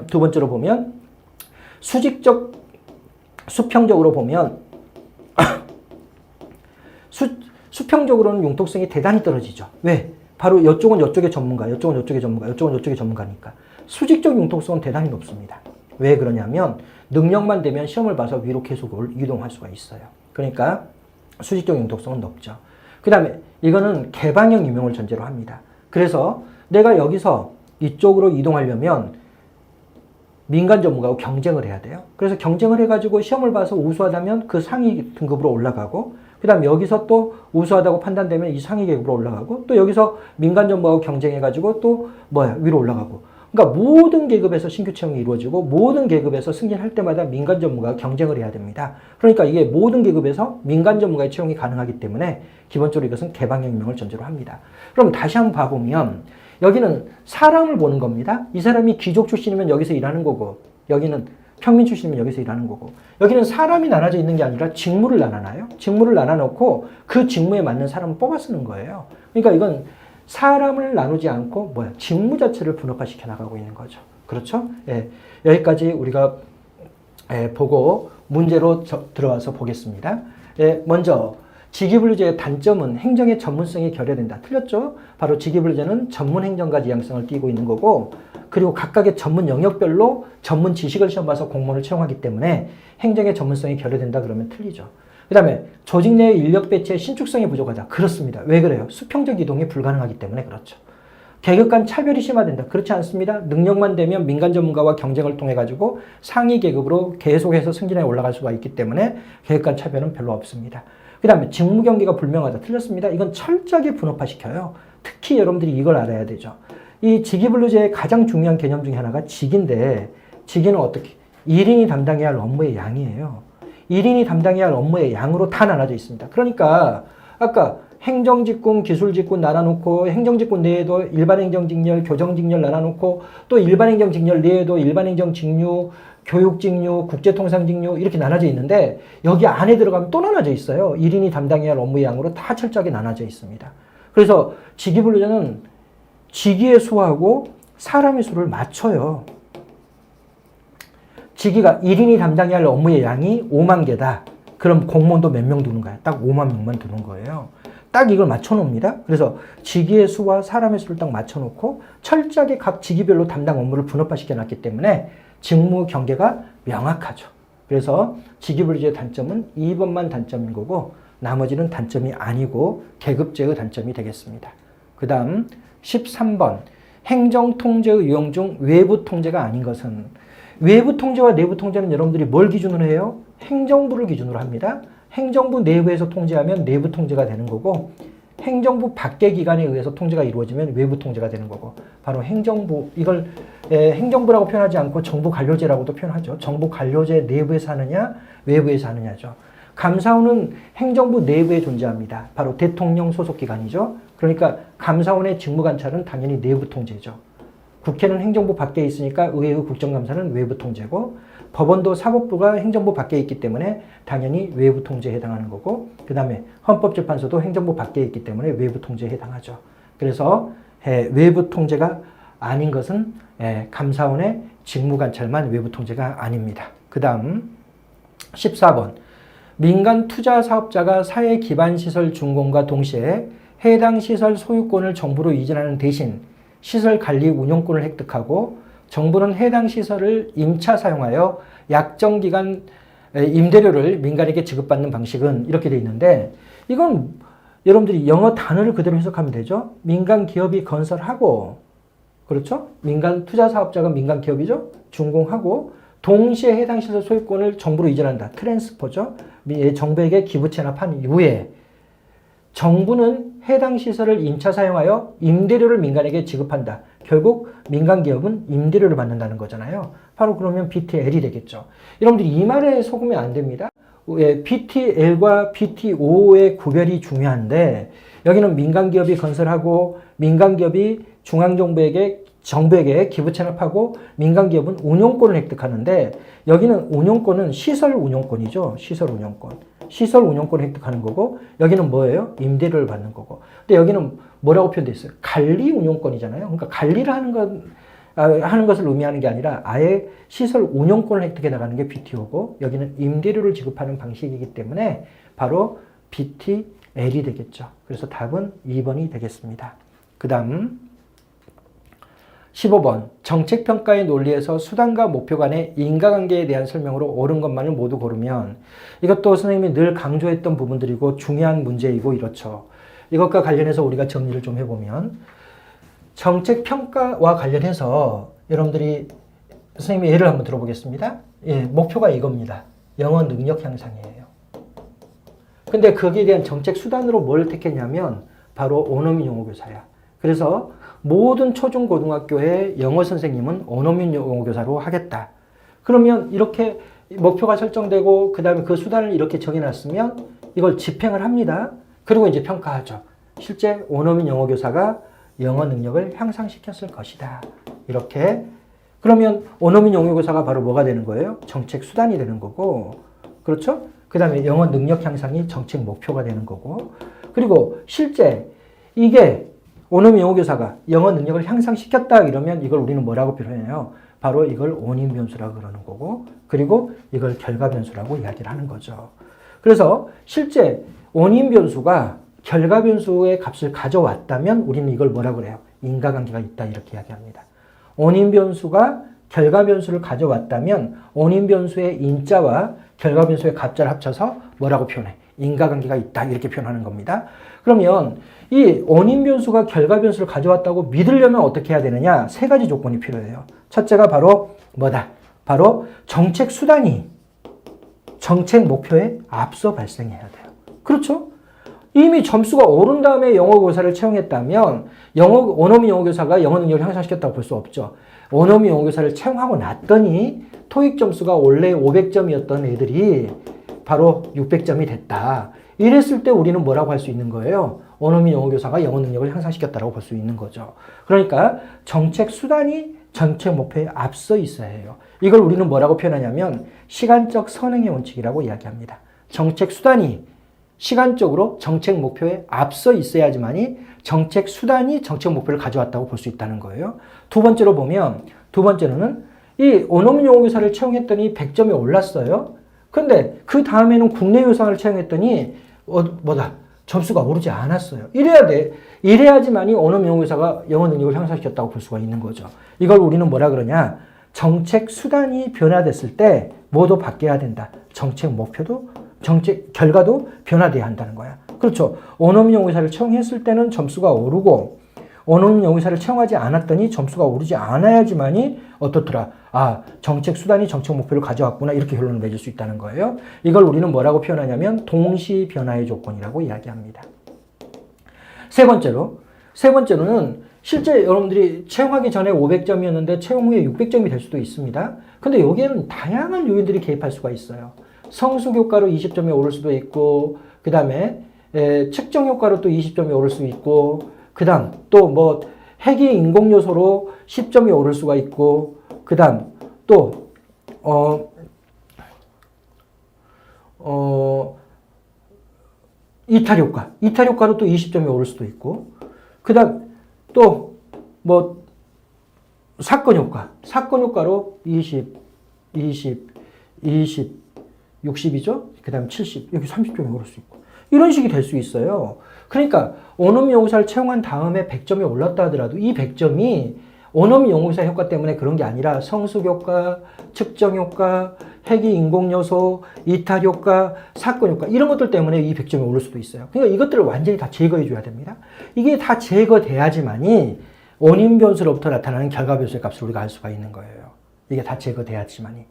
두 번째로 보면 수직적 수평적으로 보면 수평적으로는 융통성이 대단히 떨어지죠. 왜? 바로 이쪽은 이쪽의 전문가, 이쪽은 이쪽의 전문가, 이쪽은 이쪽의 전문가니까 수직적 융통성은 대단히 높습니다. 왜 그러냐면 능력만 되면 시험을 봐서 위로 계속 이동할 수가 있어요. 그러니까 수직적 융통성은 높죠. 그 다음에 이거는 개방형 임용을 전제로 합니다. 그래서 내가 여기서 이쪽으로 이동하려면 민간 전문가하고 경쟁을 해야 돼요. 그래서 경쟁을 해가지고 시험을 봐서 우수하다면 그 상위 등급으로 올라가고 그 다음에 여기서 또 우수하다고 판단되면 이 상위 계급으로 올라가고 또 여기서 민간 전문가하고 경쟁해가지고 또 위로 올라가고 그러니까 모든 계급에서 신규 채용이 이루어지고 모든 계급에서 승진할 때마다 민간 전문가가 경쟁을 해야 됩니다. 그러니까 이게 모든 계급에서 민간 전문가의 채용이 가능하기 때문에 기본적으로 이것은 개방형 임용을 전제로 합니다. 그럼 다시 한번 봐보면 여기는 사람을 보는 겁니다. 이 사람이 귀족 출신이면 여기서 일하는 거고 여기는 평민 출신이면 여기서 일하는 거고 여기는 사람이 나눠져 있는 게 아니라 직무를 나눠놔요. 직무를 나눠놓고 그 직무에 맞는 사람을 뽑아 쓰는 거예요. 그러니까 이건 사람을 나누지 않고 직무 자체를 분업화시켜 나가고 있는 거죠. 그렇죠? 예, 여기까지 우리가 보고 문제로 들어와서 보겠습니다. 예, 먼저 직위분류제의 단점은 행정의 전문성이 결여된다. 틀렸죠? 바로 직위분류제는 전문 행정가 지향성을 띠고 있는 거고 그리고 각각의 전문 영역별로 전문 지식을 시험 봐서 공무원을 채용하기 때문에 행정의 전문성이 결여된다 그러면 틀리죠. 그 다음에 조직 내의 인력 배치의 신축성이 부족하다. 그렇습니다. 왜 그래요? 수평적 이동이 불가능하기 때문에 그렇죠. 계급 간 차별이 심화된다. 그렇지 않습니다. 능력만 되면 민간 전문가와 경쟁을 통해 가지고 상위 계급으로 계속해서 승진해 올라갈 수가 있기 때문에 계급 간 차별은 별로 없습니다. 그 다음에 직무 경계가 불명하다. 틀렸습니다. 이건 철저하게 분업화시켜요. 특히 여러분들이 이걸 알아야 되죠. 이 직위분류제의 가장 중요한 개념 중에 하나가 직인데 직위는 어떻게? 1인이 담당해야 할 업무의 양이에요. 1인이 담당해야 할 업무의 양으로 다 나눠져 있습니다. 그러니까 아까 행정직군, 기술직군 나눠놓고 행정직군 내에도 일반행정직렬, 교정직렬 나눠놓고 또 일반행정직렬 내에도 일반행정직류, 교육직류, 국제통상직류 이렇게 나눠져 있는데 여기 안에 들어가면 또 나눠져 있어요. 1인이 담당해야 할 업무의 양으로 다 철저하게 나눠져 있습니다. 그래서 직위분류제는 직위의 수하고 사람의 수를 맞춰요. 직위가 1인이 담당해야 할 업무의 양이 5만 개다. 그럼 공무원도 몇 명 두는 거야? 딱 5만 명만 두는 거예요. 딱 이걸 맞춰놓습니다. 그래서 직위의 수와 사람의 수를 딱 맞춰놓고 철저하게 각 직위별로 담당 업무를 분업화시켜놨기 때문에 직무 경계가 명확하죠. 그래서 직위분류제의 단점은 2번만 단점인 거고 나머지는 단점이 아니고 계급제의 단점이 되겠습니다. 그 다음 13번 행정통제의 유형 중 외부 통제가 아닌 것은 외부 통제와 내부 통제는 여러분들이 뭘 기준으로 해요? 행정부를 기준으로 합니다. 행정부 내부에서 통제하면 내부 통제가 되는 거고 행정부 밖의 기관에 의해서 통제가 이루어지면 외부 통제가 되는 거고 바로 행정부 이걸 행정부라고 표현하지 않고 정부 관료제라고도 표현하죠. 정부 관료제 내부에서 하느냐 외부에서 하느냐죠. 감사원은 행정부 내부에 존재합니다. 바로 대통령 소속 기관이죠. 그러니까 감사원의 직무관찰은 당연히 내부 통제죠. 국회는 행정부 밖에 있으니까 의회의 국정감사는 외부 통제고 법원도 사법부가 행정부 밖에 있기 때문에 당연히 외부 통제에 해당하는 거고 그 다음에 헌법재판소도 행정부 밖에 있기 때문에 외부 통제에 해당하죠. 그래서 외부 통제가 아닌 것은 감사원의 직무관찰만 외부 통제가 아닙니다. 그 다음 14번 민간 투자 사업자가 사회 기반 시설 준공과 동시에 해당 시설 소유권을 정부로 이전하는 대신 시설 관리 운영권을 획득하고 정부는 해당 시설을 임차 사용하여 약정 기간 임대료를 민간에게 지급받는 방식은 이렇게 돼 있는데 이건 여러분들이 영어 단어를 그대로 해석하면 되죠. 민간 기업이 건설하고 그렇죠? 민간 투자 사업자가 민간 기업이죠. 준공하고 동시에 해당 시설 소유권을 정부로 이전한다. 트랜스퍼죠. 정부에게 기부 체납한 이후에 정부는 해당 시설을 임차 사용하여 임대료를 민간에게 지급한다. 결국 민간 기업은 임대료를 받는다는 거잖아요. 바로 그러면 BTL이 되겠죠. 여러분들이 이 말에 속으면 안 됩니다. BTL과 BTO의 구별이 중요한데 여기는 민간 기업이 건설하고 민간 기업이 정부에게 기부 체납하고 민간 기업은 운용권을 획득하는데 여기는 운용권은 시설 운용권이죠. 시설 운용권. 시설 운용권을 획득하는 거고 여기는 뭐예요? 임대료를 받는 거고. 근데 여기는 뭐라고 표현되어 있어요? 관리 운용권이잖아요. 그러니까 관리를 하는 것을 의미하는 게 아니라 아예 시설 운용권을 획득해 나가는 게 BTO고 여기는 임대료를 지급하는 방식이기 때문에 바로 BTL이 되겠죠. 그래서 답은 2번이 되겠습니다. 그 다음 15번 정책평가의 논리에서 수단과 목표 간의 인과관계에 대한 설명으로 옳은 것만을 모두 고르면 이것도 선생님이 늘 강조했던 부분들이고 중요한 문제이고 이렇죠. 이것과 관련해서 우리가 정리를 좀 해보면 정책평가와 관련해서 여러분들이 선생님의 예를 한번 들어보겠습니다. 예, 목표가 이겁니다. 영어 능력 향상이에요. 근데 거기에 대한 정책 수단으로 뭘 택했냐면 바로 원어민 영어교사야. 그래서 모든 초중고등학교의 영어 선생님은 원어민 영어교사로 하겠다. 그러면 이렇게 목표가 설정되고 그 다음에 그 수단을 이렇게 정해놨으면 이걸 집행을 합니다. 그리고 이제 평가하죠. 실제 원어민 영어교사가 영어 능력을 향상시켰을 것이다. 이렇게 그러면 원어민 영어교사가 바로 뭐가 되는 거예요? 정책 수단이 되는 거고 그렇죠? 그 다음에 영어 능력 향상이 정책 목표가 되는 거고 그리고 실제 이게 원어민 영어교사가 영어 능력을 향상시켰다 이러면 이걸 우리는 뭐라고 표현해요? 바로 이걸 원인 변수라고 그러는 거고 그리고 이걸 결과 변수라고 이야기를 하는 거죠. 그래서 실제 원인 변수가 결과 변수의 값을 가져왔다면 우리는 이걸 뭐라고 그래요? 인과관계가 있다 이렇게 이야기합니다. 원인 변수가 결과 변수를 가져왔다면 원인 변수의 인자와 결과 변수의 갑자를 합쳐서 뭐라고 표현해? 인과관계가 있다 이렇게 표현하는 겁니다. 그러면 이 원인 변수가 결과 변수를 가져왔다고 믿으려면 어떻게 해야 되느냐? 세 가지 조건이 필요해요. 첫째가 바로 뭐다? 바로 정책 수단이 정책 목표에 앞서 발생해야 돼요. 그렇죠? 이미 점수가 오른 다음에 영어교사를 채용했다면 원어민 영어교사가 영어 능력을 향상시켰다고 볼 수 없죠. 원어민 영어교사를 채용하고 났더니 토익 점수가 원래 500점이었던 애들이 바로 600점이 됐다. 이랬을 때 우리는 뭐라고 할 수 있는 거예요? 원어민 영어교사가 영어 능력을 향상시켰다고 볼 수 있는 거죠. 그러니까 정책 수단이 정책 목표에 앞서 있어야 해요. 이걸 우리는 뭐라고 표현하냐면 시간적 선행의 원칙이라고 이야기합니다. 정책 수단이 시간적으로 정책 목표에 앞서 있어야지만이 정책 수단이 정책 목표를 가져왔다고 볼 수 있다는 거예요. 두 번째로 보면 두 번째로는 이 원어민 영어교사를 채용했더니 100점이 올랐어요. 근데 그 다음에는 국내 요상을 채용했더니 점수가 오르지 않았어요. 이래야 돼. 이래야지만이 원어민 영어교사가 영어 능력을 향상시켰다고 볼 수가 있는 거죠. 이걸 우리는 뭐라 그러냐? 정책 수단이 변화됐을 때 뭐도 바뀌어야 된다. 정책 목표도 정책 결과도 변화돼야 한다는 거야. 그렇죠. 원어민 영어교사를 채용했을 때는 점수가 오르고 원어민 영어교사를 채용하지 않았더니 점수가 오르지 않아야지만이 어떻더라? 아, 정책 수단이 정책 목표를 가져왔구나 이렇게 결론을 맺을 수 있다는 거예요. 이걸 우리는 뭐라고 표현하냐면 동시 변화의 조건이라고 이야기합니다. 세 번째로는 실제 여러분들이 채용하기 전에 500점이었는데 채용 후에 600점이 될 수도 있습니다. 근데 여기에는 다양한 요인들이 개입할 수가 있어요. 성숙 효과로 20점이 오를 수도 있고 그 다음에 측정 효과로 또 20점이 오를 수 있고 그 다음 또 뭐 핵이 인공 요소로 10점이 오를 수가 있고 그 다음 또 이탈 효과로 또 20점이 오를 수도 있고 그 다음 또 뭐 사건 효과로 20, 60이죠? 그 다음 70, 여기 30점이 오를 수 있고 이런 식이 될 수 있어요. 그러니까 원어민 영어교사를 채용한 다음에 100점이 올랐다 하더라도 이 100점이 원어민 영어교사 효과 때문에 그런 게 아니라 성숙 효과, 측정 효과, 핵이 인공 요소, 이탈 효과, 사건 효과 이런 것들 때문에 이 100점이 오를 수도 있어요. 그러니까 이것들을 완전히 다 제거해 줘야 됩니다. 이게 다 제거돼야지만이 원인 변수로부터 나타나는 결과 변수의 값을 우리가 알 수가 있는 거예요. 이게 다 제거돼야지만이.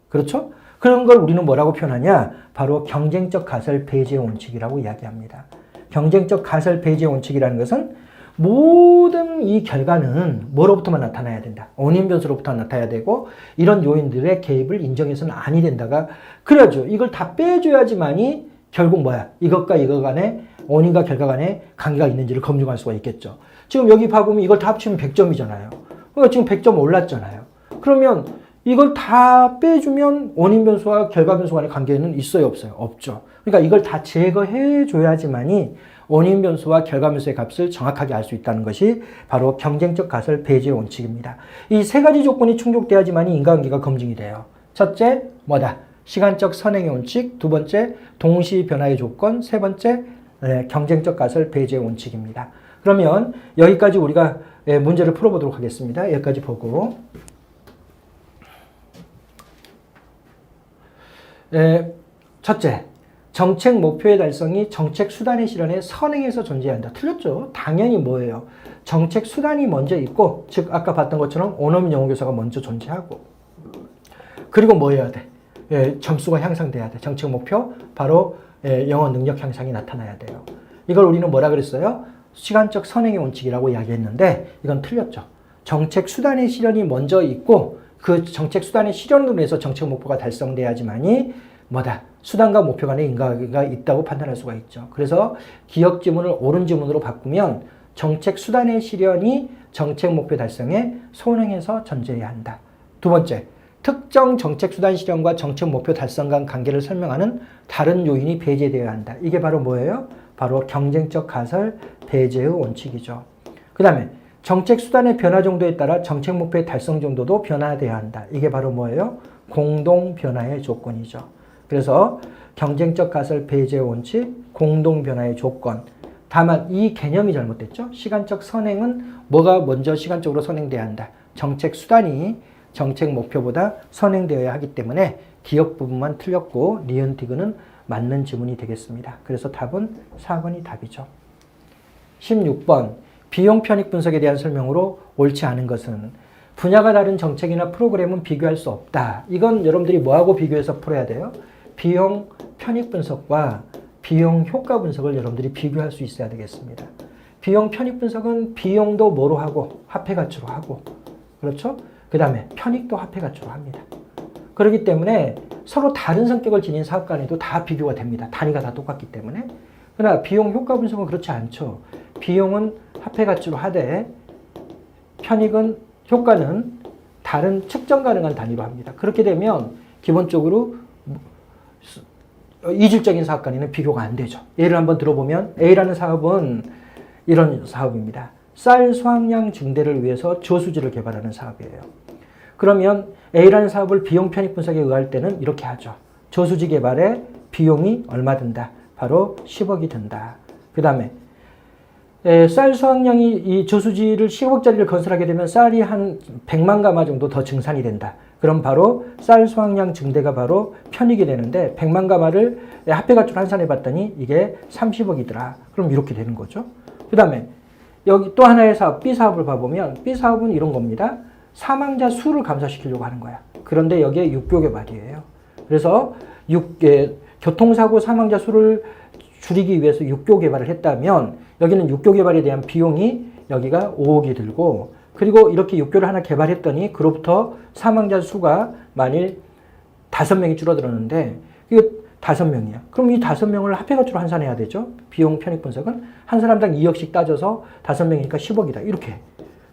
그렇죠? 그런 걸 우리는 뭐라고 표현하냐? 바로 경쟁적 가설 배제의 원칙이라고 이야기합니다. 경쟁적 가설 배제의 원칙이라는 것은 모든 이 결과는 뭐로부터만 나타나야 된다. 원인 변수로부터 나타나야 되고 이런 요인들의 개입을 인정해서는 아니 된다가 그러죠. 이걸 다 빼줘야지만이 결국 뭐야? 이것과 이거 간에 원인과 결과 간에 관계가 있는지를 검증할 수가 있겠죠. 지금 여기 봐보면 이걸 다 합치면 100점이잖아요. 그러니까 지금 100점 올랐잖아요. 그러면 이걸 다 빼주면 원인 변수와 결과 변수 간의 관계는 있어요, 없어요? 없죠. 그러니까 이걸 다 제거해 줘야지만이 원인 변수와 결과 변수의 값을 정확하게 알 수 있다는 것이 바로 경쟁적 가설 배제의 원칙입니다. 이 세 가지 조건이 충족돼야지만이 인과관계가 검증이 돼요. 첫째, 뭐다? 시간적 선행의 원칙. 두 번째, 동시 변화의 조건. 세 번째, 경쟁적 가설 배제의 원칙입니다. 그러면 여기까지 우리가 문제를 풀어보도록 하겠습니다. 여기까지 보고. 첫째, 정책 목표의 달성이 정책 수단의 실현에 선행해서 존재한다. 틀렸죠? 당연히 뭐예요? 정책 수단이 먼저 있고, 즉 아까 봤던 것처럼 원어민 영어교사가 먼저 존재하고, 그리고 뭐 해야 돼? 점수가 향상돼야 돼. 정책 목표, 바로 영어 능력 향상이 나타나야 돼요. 이걸 우리는 뭐라 그랬어요? 시간적 선행의 원칙이라고 이야기했는데 이건 틀렸죠. 정책 수단의 실현이 먼저 있고 그 정책 수단의 실현으로 해서 정책 목표가 달성돼야지만이 뭐다? 수단과 목표 간의 인과관계가 있다고 판단할 수가 있죠. 그래서 기억 지문을 옳은 지문으로 바꾸면 정책 수단의 실현이 정책 목표 달성에 선행해서 존재해야 한다. 두 번째, 특정 정책 수단 실현과 정책 목표 달성 간 관계를 설명하는 다른 요인이 배제되어야 한다. 이게 바로 뭐예요? 바로 경쟁적 가설 배제의 원칙이죠. 그 다음에 정책 수단의 변화 정도에 따라 정책 목표의 달성 정도도 변화되어야 한다. 이게 바로 뭐예요? 공동 변화의 조건이죠. 그래서 경쟁적 가설 배제의 원칙, 공동 변화의 조건. 다만 이 개념이 잘못됐죠. 시간적 선행은 뭐가 먼저 시간적으로 선행돼야 한다. 정책 수단이 정책 목표보다 선행되어야 하기 때문에 기억 부분만 틀렸고 니은 디귿은 맞는 지문이 되겠습니다. 그래서 답은 4번이 답이죠. 16번 비용 편익 분석에 대한 설명으로 옳지 않은 것은 분야가 다른 정책이나 프로그램은 비교할 수 없다. 이건 여러분들이 뭐하고 비교해서 풀어야 돼요? 비용 편익 분석과 비용 효과 분석을 여러분들이 비교할 수 있어야 되겠습니다. 비용 편익 분석은 비용도 뭐로 하고 합해 가치로 하고 그렇죠? 그 다음에 편익도 합해 가치로 합니다. 그렇기 때문에 서로 다른 성격을 지닌 사업 간에도 다 비교가 됩니다. 단위가 다 똑같기 때문에. 그러나 비용 효과 분석은 그렇지 않죠. 비용은 합해 가치로 하되 편익은 효과는 다른 측정 가능한 단위로 합니다. 그렇게 되면 기본적으로 이질적인 사업 간에는 비교가 안 되죠. 예를 한번 들어보면 A라는 사업은 이런 사업입니다. 쌀 수확량 증대를 위해서 저수지를 개발하는 사업이에요. 그러면 A라는 사업을 비용 편익 분석에 의할 때는 이렇게 하죠. 저수지 개발에 비용이 얼마 든다. 바로 10억이 든다. 그 다음에 쌀 수확량이 이 저수지를 10억짜리를 건설하게 되면 쌀이 한 100만 가마 정도 더 증산이 된다. 그럼 바로 쌀 수확량 증대가 바로 편익이 되는데 100만 가마를 합해가지고 환산해 봤더니 이게 30억이더라. 그럼 이렇게 되는 거죠. 그 다음에 여기 또 하나의 사업, B 사업을 봐보면 B 사업은 이런 겁니다. 사망자 수를 감소시키려고 하는 거야. 그런데 여기에 육교 개발이에요. 그래서 교통사고 사망자 수를 줄이기 위해서 육교 개발을 했다면 여기는 육교 개발에 대한 비용이 여기가 5억이 들고 그리고 이렇게 육교를 하나 개발했더니 그로부터 사망자 수가 만일 5명이 줄어들었는데 이거 5명이야. 그럼 이 5명을 합해가지고 환산해야 되죠. 비용 편익 분석은 한 사람당 2억씩 따져서 5명이니까 10억이다. 이렇게.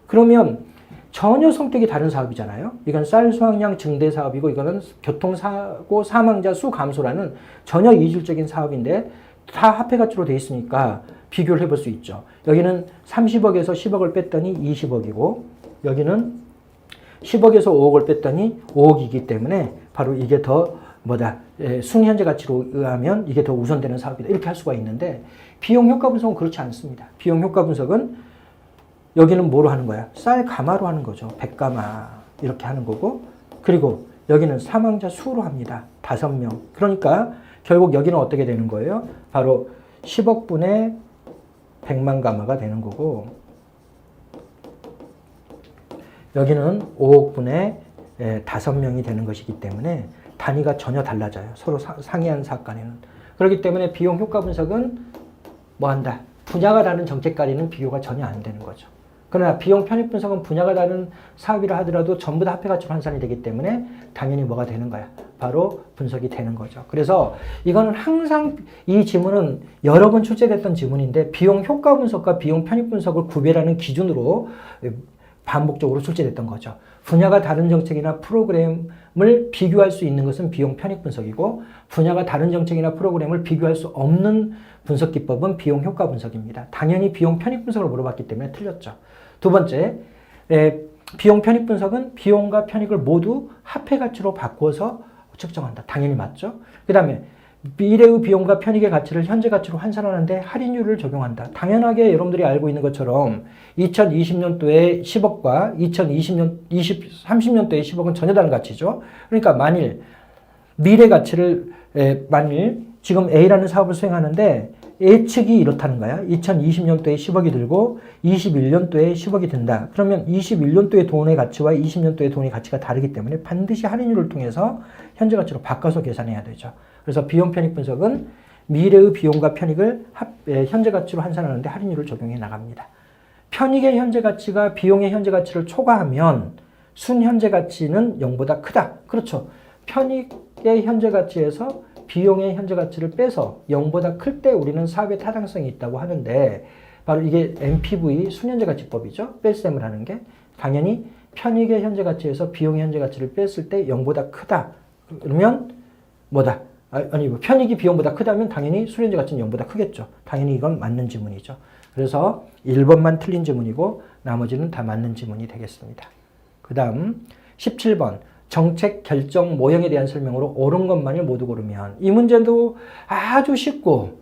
그러면 전혀 성격이 다른 사업이잖아요. 이건 쌀 수확량 증대 사업이고 이거는 교통사고 사망자 수 감소라는 전혀 이질적인 사업인데 다 합해가지로 돼 있으니까 비교를 해볼 수 있죠. 여기는 30억에서 10억을 뺐더니 20억이고 여기는 10억에서 5억을 뺐더니 5억이기 때문에 바로 이게 더 순현재 가치로 의하면 이게 더 우선되는 사업이다. 이렇게 할 수가 있는데 비용 효과 분석은 그렇지 않습니다. 비용 효과 분석은 여기는 뭐로 하는 거야? 쌀 가마로 하는 거죠. 100가마 이렇게 하는 거고 그리고 여기는 사망자 수로 합니다. 5명. 그러니까 결국 여기는 어떻게 되는 거예요? 바로 10억 분의 100만 가마가 되는 거고 여기는 5억분의 5명이 되는 것이기 때문에 단위가 전혀 달라져요. 서로 상이한 사건에는. 그렇기 때문에 비용 효과 분석은 뭐 한다? 분야가 다른 정책까지는 비교가 전혀 안 되는 거죠. 그러나 비용 편익 분석은 분야가 다른 사업이라 하더라도 전부 다 합해 가치로 환산이 되기 때문에 당연히 뭐가 되는 거야? 바로 분석이 되는 거죠. 그래서 이거는 항상 이 지문은 여러 번 출제됐던 지문인데 비용 효과 분석과 비용 편익 분석을 구별하는 기준으로 반복적으로 출제됐던 거죠. 분야가 다른 정책이나 프로그램을 비교할 수 있는 것은 비용 편익 분석이고 분야가 다른 정책이나 프로그램을 비교할 수 없는 분석 기법은 비용 효과 분석입니다. 당연히 비용 편익 분석을 물어봤기 때문에 틀렸죠. 두 번째, 비용 편익 분석은 비용과 편익을 모두 합해 가치로 바꿔서 측정한다. 당연히 맞죠. 그 다음에 미래의 비용과 편익의 가치를 현재 가치로 환산하는데 할인율을 적용한다. 당연하게 여러분들이 알고 있는 것처럼 2020년도에 10억과 30년도에 10억은 전혀 다른 가치죠. 그러니까 만일 미래 가치를 만일 지금 A라는 사업을 수행하는데 예측이 이렇다는 거야. 2020년도에 10억이 들고 21년도에 10억이 든다. 그러면 21년도의 돈의 가치와 20년도의 돈의 가치가 다르기 때문에 반드시 할인율을 통해서 현재 가치로 바꿔서 계산해야 되죠. 그래서 비용 편익 분석은 미래의 비용과 편익을 현재 가치로 환산하는데 할인율을 적용해 나갑니다. 편익의 현재 가치가 비용의 현재 가치를 초과하면 순현재 가치는 0보다 크다. 그렇죠. 편익의 현재 가치에서 비용의 현재 가치를 빼서 0보다 클 때 우리는 사업의 타당성이 있다고 하는데 바로 이게 NPV 순현재 가치법이죠. 뺄셈을 하는 게 당연히 편익의 현재 가치에서 비용의 현재 가치를 뺐을 때 0보다 크다. 그러면 뭐다? 아니 편익이 비용보다 크다면 당연히 순현재 가치는 0보다 크겠죠. 당연히 이건 맞는 지문이죠. 그래서 1번만 틀린 지문이고 나머지는 다 맞는 지문이 되겠습니다. 그 다음 17번. 정책 결정 모형에 대한 설명으로 옳은 것만을 모두 고르면 이 문제도 아주 쉽고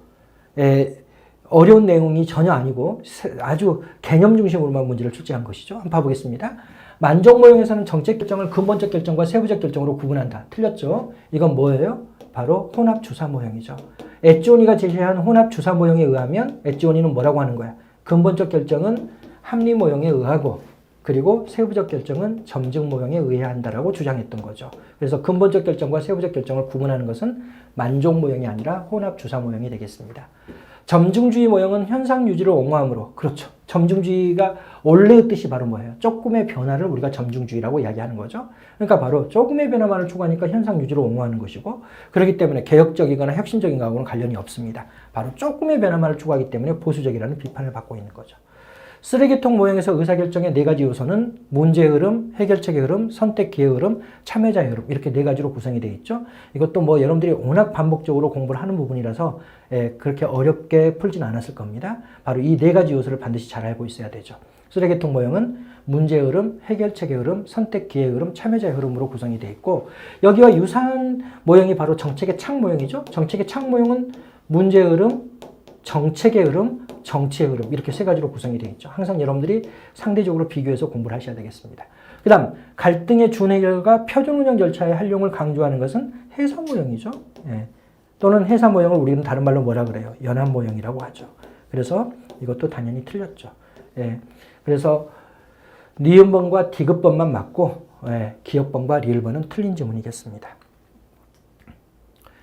어려운 내용이 전혀 아니고 아주 개념 중심으로만 문제를 출제한 것이죠. 한번 봐보겠습니다. 만족 모형에서는 정책 결정을 근본적 결정과 세부적 결정으로 구분한다. 틀렸죠? 이건 뭐예요? 바로 혼합 주사 모형이죠. 엣지오니가 제시한 혼합 주사 모형에 의하면 엣지오니는 뭐라고 하는 거야? 근본적 결정은 합리 모형에 의하고 그리고 세부적 결정은 점증 모형에 의해야 한다라고 주장했던 거죠. 그래서 근본적 결정과 세부적 결정을 구분하는 것은 만족 모형이 아니라 혼합 주사 모형이 되겠습니다. 점증주의 모형은 현상 유지를 옹호함으로 그렇죠. 점증주의가 원래의 뜻이 바로 뭐예요? 조금의 변화를 우리가 점증주의라고 이야기하는 거죠. 그러니까 바로 조금의 변화만을 추구하니까 현상 유지를 옹호하는 것이고 그렇기 때문에 개혁적이거나 혁신적인 거하고는 관련이 없습니다. 바로 조금의 변화만을 추구하기 때문에 보수적이라는 비판을 받고 있는 거죠. 쓰레기통 모형에서 의사결정의 4가지 요소는 문제의 흐름, 해결책의 흐름, 선택 기회의 흐름, 참여자의 흐름 이렇게 4가지로 구성이 되어 있죠. 이것도 뭐 여러분들이 워낙 반복적으로 공부를 하는 부분이라서 그렇게 어렵게 풀지는 않았을 겁니다. 바로 이 4가지 요소를 반드시 잘 알고 있어야 되죠. 쓰레기통 모형은 문제의 흐름, 해결책의 흐름, 선택 기회의 흐름, 참여자의 흐름으로 구성이 되어 있고 여기와 유사한 모형이 바로 정책의 창 모형이죠. 정책의 창 모형은 문제의 흐름, 정책의 흐름, 정치의 흐름 이렇게 3가지로 구성이 되어 있죠. 항상 여러분들이 상대적으로 비교해서 공부를 하셔야 되겠습니다. 그 다음 갈등의 준해결과 표준운영 절차의 활용을 강조하는 것은 해사 모형이죠. 또는 해사 모형을 우리는 다른 말로 뭐라 그래요? 연합 모형이라고 하죠. 그래서 이것도 당연히 틀렸죠. 그래서 니은번과 디귿번만 맞고 기역번과 리을번은 틀린 지문이겠습니다.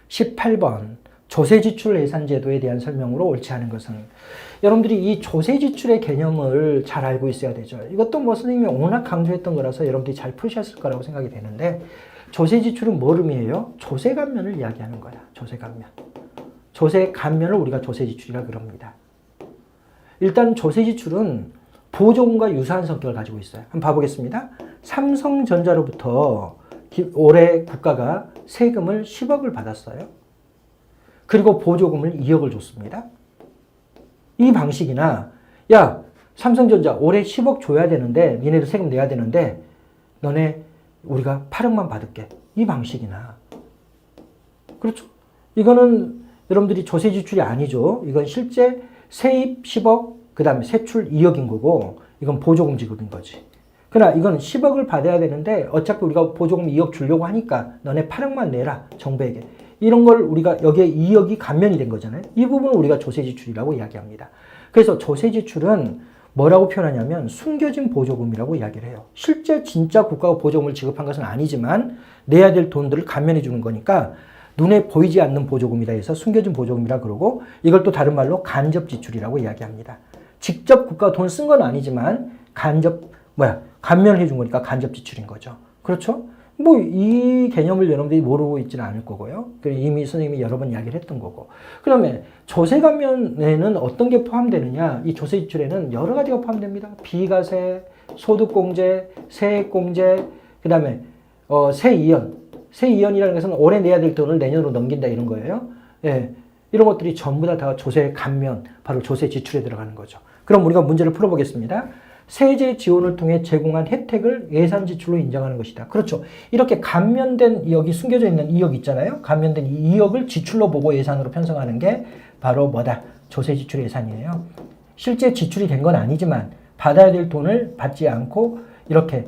18번 조세지출 예산제도에 대한 설명으로 옳지 않은 것은 여러분들이 이 조세지출의 개념을 잘 알고 있어야 되죠. 이것도 뭐 선생님이 워낙 강조했던 거라서 여러분들이 잘 푸셨을 거라고 생각이 되는데 조세지출은 뭘 의미해요? 조세감면을 이야기하는 거야. 조세감면. 조세감면을 우리가 조세지출이라 그럽니다. 일단 조세지출은 보조금과 유사한 성격을 가지고 있어요. 한번 봐보겠습니다. 삼성전자로부터 올해 국가가 세금을 10억을 받았어요. 그리고 보조금을 2억을 줬습니다. 이 방식이나 야 삼성전자 올해 10억 줘야 되는데 니네도 세금 내야 되는데 너네 우리가 8억만 받을게. 이 방식이나 그렇죠. 이거는 여러분들이 조세 지출이 아니죠. 이건 실제 세입 10억 그 다음에 세출 2억인 거고 이건 보조금 지급인 거지. 그러나 이건 10억을 받아야 되는데 어차피 우리가 보조금 2억 주려고 하니까 너네 8억만 내라 정부에게. 이런 걸 우리가 여기에 2억이 감면이 된 거잖아요. 이 부분을 우리가 조세지출이라고 이야기합니다. 그래서 조세지출은 뭐라고 표현하냐면 숨겨진 보조금이라고 이야기를 해요. 실제 진짜 국가가 보조금을 지급한 것은 아니지만 내야 될 돈들을 감면해 주는 거니까 눈에 보이지 않는 보조금이라 해서 숨겨진 보조금이라 그러고 이걸 또 다른 말로 간접 지출이라고 이야기합니다. 직접 국가가 돈을 쓴 건 아니지만 감면을 해준 거니까 간접 지출인 거죠. 그렇죠? 뭐 이 개념을 여러분들이 모르고 있지는 않을 거고요. 이미 선생님이 여러 번 이야기를 했던 거고. 그러면 조세 감면에는 어떤 게 포함되느냐? 이 조세 지출에는 여러 가지가 포함됩니다. 비과세, 소득공제, 세액공제, 그 다음에 세이연. 세이연이라는 것은 올해 내야 될 돈을 내년으로 넘긴다 이런 거예요. 예, 이런 것들이 전부 다 조세 감면, 바로 조세 지출에 들어가는 거죠. 그럼 우리가 문제를 풀어보겠습니다. 세제 지원을 통해 제공한 혜택을 예산 지출로 인정하는 것이다. 그렇죠. 이렇게 감면된 여기 숨겨져 있는 2억 있잖아요. 감면된 이 2억을 지출로 보고 예산으로 편성하는 게 바로 뭐다? 조세 지출 예산이에요. 실제 지출이 된 건 아니지만 받아야 될 돈을 받지 않고 이렇게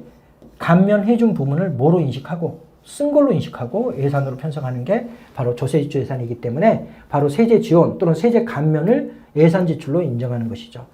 감면해준 부분을 뭐로 인식하고 쓴 걸로 인식하고 예산으로 편성하는 게 바로 조세 지출 예산이기 때문에 바로 세제 지원 또는 세제 감면을 예산 지출로 인정하는 것이죠.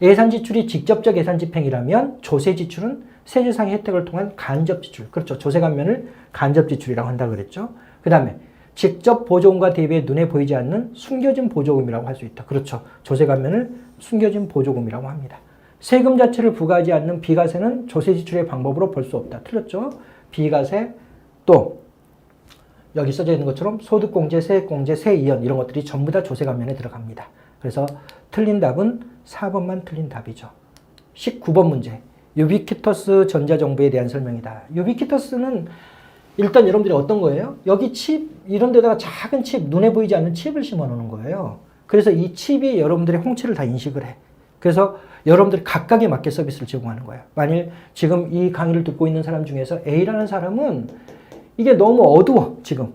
예산 지출이 직접적 예산 집행이라면 조세 지출은 세제상의 혜택을 통한 간접 지출. 그렇죠. 조세 감면을 간접 지출이라고 한다고 그랬죠. 그 다음에 직접 보조금과 대비해 눈에 보이지 않는 숨겨진 보조금이라고 할 수 있다. 그렇죠. 조세 감면을 숨겨진 보조금이라고 합니다. 세금 자체를 부과하지 않는 비과세는 조세 지출의 방법으로 볼 수 없다. 틀렸죠. 비과세 또 여기 써져 있는 것처럼 소득공제, 세액공제, 세이연 이런 것들이 전부 다 조세 감면에 들어갑니다. 그래서 틀린 답은 4번만 틀린 답이죠. 19번 문제. 유비퀴터스 전자정보에 대한 설명이다. 유비퀴터스는 일단 여러분들이 어떤 거예요? 여기 칩 이런 데다가 작은 칩, 눈에 보이지 않는 칩을 심어 놓는 거예요. 그래서 이 칩이 여러분들의 홍채를 다 인식을 해. 그래서 여러분들이 각각에 맞게 서비스를 제공하는 거예요. 만일 지금 이 강의를 듣고 있는 사람 중에서 A라는 사람은 이게 너무 어두워 지금.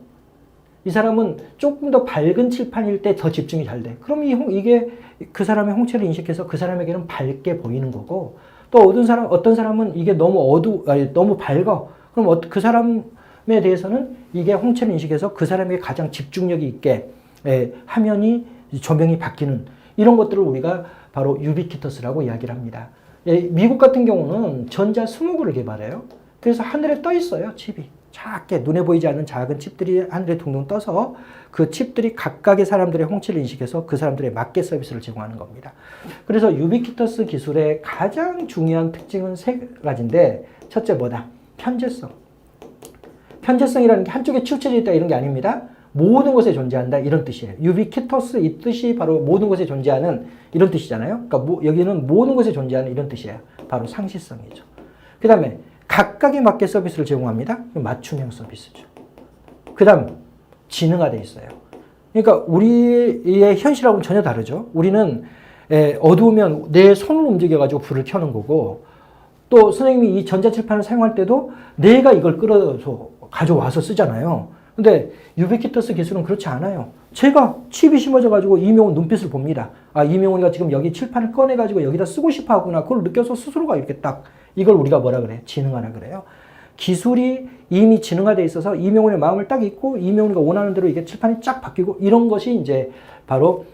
이 사람은 조금 더 밝은 칠판일 때 더 집중이 잘 돼. 그럼 이게 그 사람의 홍채를 인식해서 그 사람에게는 밝게 보이는 거고 또 어떤 사람은 이게 너무 밝아. 그럼 그 사람에 대해서는 이게 홍채를 인식해서 그 사람에게 가장 집중력이 있게 화면이 조명이 바뀌는 이런 것들을 우리가 바로 유비퀴터스라고 이야기를 합니다. 미국 같은 경우는 전자 스모그를 개발해요. 그래서 하늘에 떠 있어요, 칩이. 작게 눈에 보이지 않는 작은 칩들이 하늘에 둥둥 떠서 그 칩들이 각각의 사람들의 홍채를 인식해서 그 사람들에 맞게 서비스를 제공하는 겁니다. 그래서 유비퀴터스 기술의 가장 중요한 특징은 세 가지인데 첫째 뭐다? 편제성. 편제성이라는 게 한쪽에 치우쳐져 있다 이런 게 아닙니다. 모든 곳에 존재한다 이런 뜻이에요. 유비퀴터스 이 뜻이 바로 모든 곳에 존재하는 이런 뜻이잖아요. 그러니까 여기는 모든 곳에 존재하는 이런 뜻이에요. 바로 상시성이죠. 그 다음에 각각에 맞게 서비스를 제공합니다. 맞춤형 서비스죠. 그 다음 지능화되어 있어요. 그러니까 우리의 현실하고는 전혀 다르죠. 우리는 어두우면 내 손을 움직여가지고 불을 켜는 거고 또 선생님이 이 전자칠판을 사용할 때도 내가 이걸 끌어서 가져와서 쓰잖아요. 근데 유비퀴터스 기술은 그렇지 않아요. 제가 칩이 심어져가지고 이명훈 눈빛을 봅니다. 아, 이명훈이가 지금 여기 칠판을 꺼내가지고 여기다 쓰고 싶어 하구나. 그걸 느껴서 스스로가 이렇게 딱 이걸 우리가 뭐라 그래요? 지능화라 그래요. 기술이 이미 지능화되어 있어서 이명훈의 마음을 딱 읽고 이명훈이가 원하는 대로 이게 칠판이 쫙 바뀌고 이런 것이 이제 바로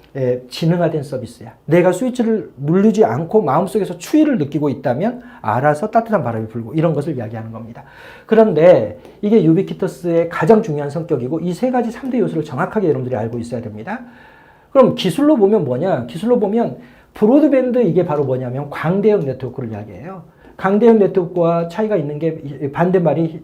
지능화된 서비스야. 내가 스위치를 누르지 않고 마음속에서 추위를 느끼고 있다면 알아서 따뜻한 바람이 불고 이런 것을 이야기하는 겁니다. 그런데 이게 유비퀴터스의 가장 중요한 성격이고 이 세 가지 3대 요소를 정확하게 여러분들이 알고 있어야 됩니다. 그럼 기술로 보면 뭐냐? 기술로 보면 브로드밴드 이게 바로 뭐냐면 광대역 네트워크를 이야기해요. 강대역 네트워크와 차이가 있는 게 반대말이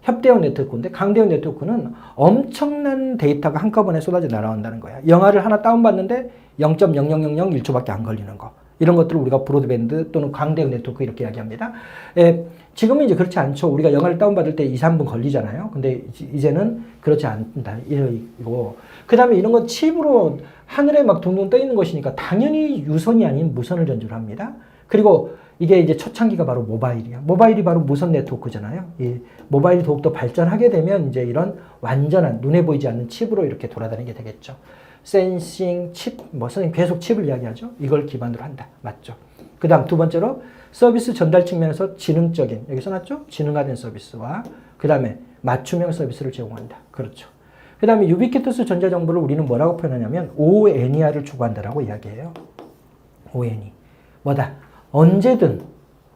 협대역 네트워크인데 강대역 네트워크는 엄청난 데이터가 한꺼번에 쏟아져 날아온다는 거야. 영화를 하나 다운받는데 0.0001초밖에 안 걸리는 거. 이런 것들을 우리가 브로드밴드 또는 강대역 네트워크 이렇게 이야기합니다. 지금은 이제 그렇지 않죠. 우리가 영화를 다운받을 때 2, 3분 걸리잖아요. 근데 이제는 그렇지 않다. 이거. 그 다음에 이런 건 칩으로 하늘에 막 둥둥 떠 있는 것이니까 당연히 유선이 아닌 무선을 전주를 합니다. 그리고 이게 이제 초창기가 바로 모바일이야. 모바일이 바로 무선 네트워크잖아요. 이 모바일이 더욱더 발전하게 되면 이제 이런 완전한 눈에 보이지 않는 칩으로 이렇게 돌아다니게 되겠죠. 센싱, 칩, 선생님 계속 칩을 이야기하죠. 이걸 기반으로 한다. 맞죠? 그 다음 두 번째로 서비스 전달 측면에서 지능적인, 여기 써놨죠? 지능화된 서비스와 그 다음에 맞춤형 서비스를 제공한다. 그렇죠. 그 다음에 유비퀴터스 전자정보를 우리는 뭐라고 표현하냐면 ONER를 추구한다라고 이야기해요. ONE. 뭐다? 언제든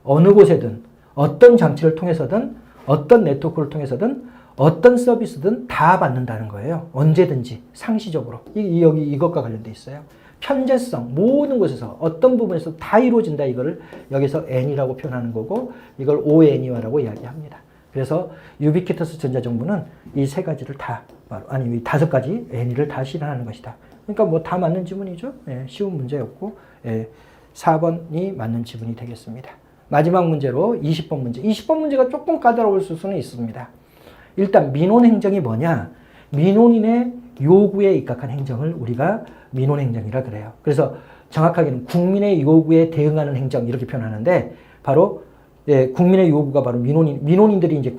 어느 곳에든 어떤 장치를 통해서든 어떤 네트워크를 통해서든 어떤 서비스든 다 받는다는 거예요. 언제든지 상시적으로. 여기 이것과 관련돼 있어요. 편재성, 모든 곳에서 어떤 부분에서 다 이루어진다. 이거를 여기서 N이라고 표현하는 거고 이걸 ON이라고 이야기합니다. 그래서 유비퀴터스 전자정부는 이 세 가지를 다, 아니 이 5가지 N을 다 실현하는 것이다. 그러니까 뭐 다 맞는 지문이죠. 예, 쉬운 문제였고 4번이 맞는 지문이 되겠습니다. 마지막 문제로 20번 문제. 20번 문제가 조금 까다로울 수는 있습니다. 일단 민원행정이 뭐냐? 민원인의 요구에 입각한 행정을 우리가 민원행정이라 그래요. 그래서 정확하게는 국민의 요구에 대응하는 행정 이렇게 표현하는데 바로 국민의 요구가 바로 민원인들이 이제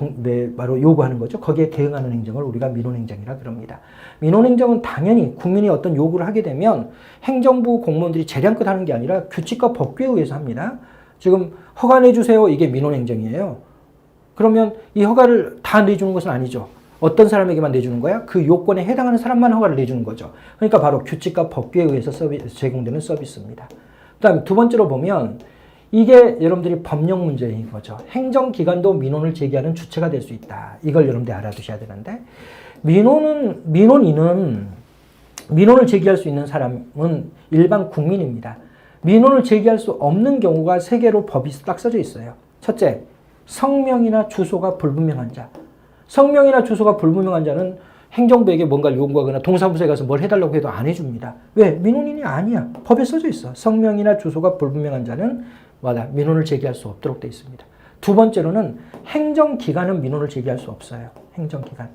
바로 요구하는 거죠. 거기에 대응하는 행정을 우리가 민원행정이라 그럽니다. 민원행정은 당연히 국민이 어떤 요구를 하게 되면 행정부 공무원들이 재량껏 하는 게 아니라 규칙과 법규에 의해서 합니다. 지금 허가 내주세요. 이게 민원행정이에요. 그러면 이 허가를 다 내주는 것은 아니죠. 어떤 사람에게만 내주는 거야? 그 요건에 해당하는 사람만 허가를 내주는 거죠. 그러니까 바로 규칙과 법규에 의해서 제공되는 서비스입니다. 그 다음에 두 번째로 보면 이게 여러분들이 법령 문제인 거죠. 행정기관도 민원을 제기하는 주체가 될 수 있다. 이걸 여러분들이 알아두셔야 되는데 민원인은 민원을 제기할 수 있는 사람은 일반 국민입니다. 민원을 제기할 수 없는 경우가 3개로 법이 딱 써져 있어요. 첫째, 성명이나 주소가 불분명한 자. 성명이나 주소가 불분명한 자는 행정부에게 뭔가를 요구하거나 동사무소에 가서 뭘 해달라고 해도 안 해줍니다. 왜? 민원인이 아니야. 법에 써져 있어. 성명이나 주소가 불분명한 자는 민원을 제기할 수 없도록 되어 있습니다. 두 번째로는 행정기관은 민원을 제기할 수 없어요. 행정기관.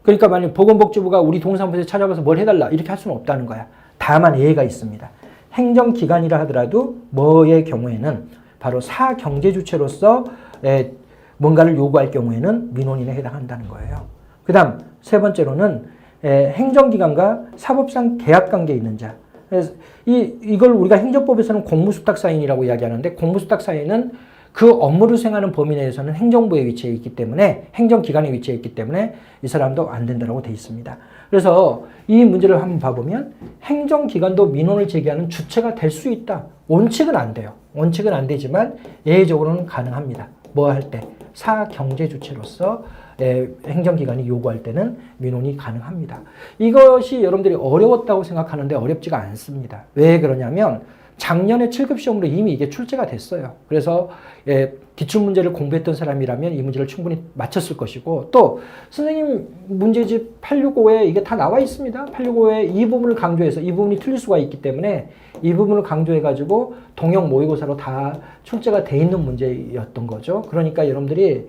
그러니까 만약 보건복지부가 우리 동사무소에 찾아가서 뭘 해달라 이렇게 할 수는 없다는 거야. 다만 예외가 있습니다. 행정기관이라 하더라도 뭐의 경우에는 바로 사경제주체로서 뭔가를 요구할 경우에는 민원인에 해당한다는 거예요. 그 다음 세 번째로는 행정기관과 사법상 계약관계에 있는 자. 그래서 이걸 우리가 행정법에서는 공무수탁사인이라고 이야기하는데 공무수탁사인은 그 업무를 수행하는 범위 내에서는 행정부에 위치해 있기 때문에 행정기관에 위치해 있기 때문에 이 사람도 안 된다고 되어 있습니다. 그래서 이 문제를 한번 봐보면 행정기관도 민원을 제기하는 주체가 될 수 있다. 원칙은 안 돼요. 원칙은 안 되지만 예외적으로는 가능합니다. 뭐 할 때? 사경제주체로서 행정기관이 요구할 때는 민원이 가능합니다. 이것이 여러분들이 어려웠다고 생각하는데 어렵지가 않습니다. 왜 그러냐면 작년에 7급 시험으로 이미 이게 출제가 됐어요. 그래서 기출문제를 공부했던 사람이라면 이 문제를 충분히 맞췄을 것이고 또 선생님 문제집 865에 이게 다 나와 있습니다. 865에 이 부분을 강조해서 이 부분이 틀릴 수가 있기 때문에 이 부분을 강조해가지고 동형 모의고사로 다 출제가 돼 있는 문제였던 거죠. 그러니까 여러분들이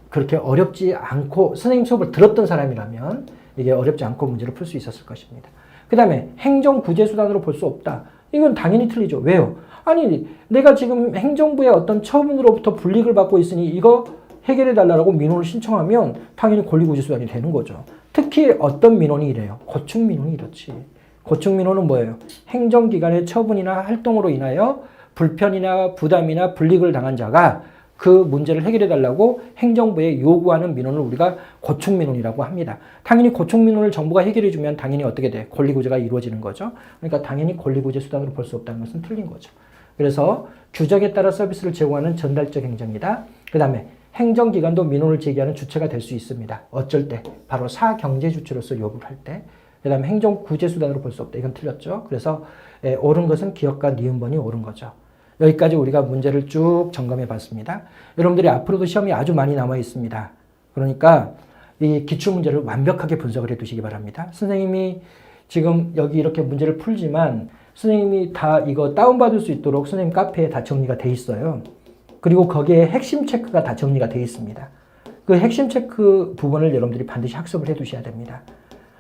그렇게 어렵지 않고 선생님 수업을 들었던 사람이라면 이게 어렵지 않고 문제를 풀 수 있었을 것입니다. 그 다음에 행정구제수단으로 볼 수 없다. 이건 당연히 틀리죠. 왜요? 아니 내가 지금 행정부의 어떤 처분으로부터 불이익을 받고 있으니 이거 해결해달라고 민원을 신청하면 당연히 권리구제수단이 되는 거죠. 특히 어떤 민원이 이래요? 고충민원이 이렇지. 고충민원은 뭐예요? 행정기관의 처분이나 활동으로 인하여 불편이나 부담이나 불이익을 당한 자가 그 문제를 해결해달라고 행정부에 요구하는 민원을 우리가 고충민원이라고 합니다. 당연히 고충민원을 정부가 해결해주면 당연히 어떻게 돼? 권리구제가 이루어지는 거죠. 그러니까 당연히 권리구제 수단으로 볼 수 없다는 것은 틀린 거죠. 그래서 규정에 따라 서비스를 제공하는 전달적 행정이다. 그 다음에 행정기관도 민원을 제기하는 주체가 될 수 있습니다. 어쩔 때? 바로 사경제주체로서 요구를 할 때. 그 다음에 행정구제수단으로 볼 수 없다. 이건 틀렸죠. 그래서 옳은 것은 기역과 니은번이 옳은 거죠. 여기까지 우리가 문제를 쭉 점검해 봤습니다. 여러분들이 앞으로도 시험이 아주 많이 남아 있습니다. 그러니까 이 기출문제를 완벽하게 분석을 해 두시기 바랍니다. 선생님이 지금 여기 이렇게 문제를 풀지만 선생님이 다 이거 다운받을 수 있도록 선생님 카페에 다 정리가 돼 있어요. 그리고 거기에 핵심 체크가 다 정리가 돼 있습니다. 그 핵심 체크 부분을 여러분들이 반드시 학습을 해 두셔야 됩니다.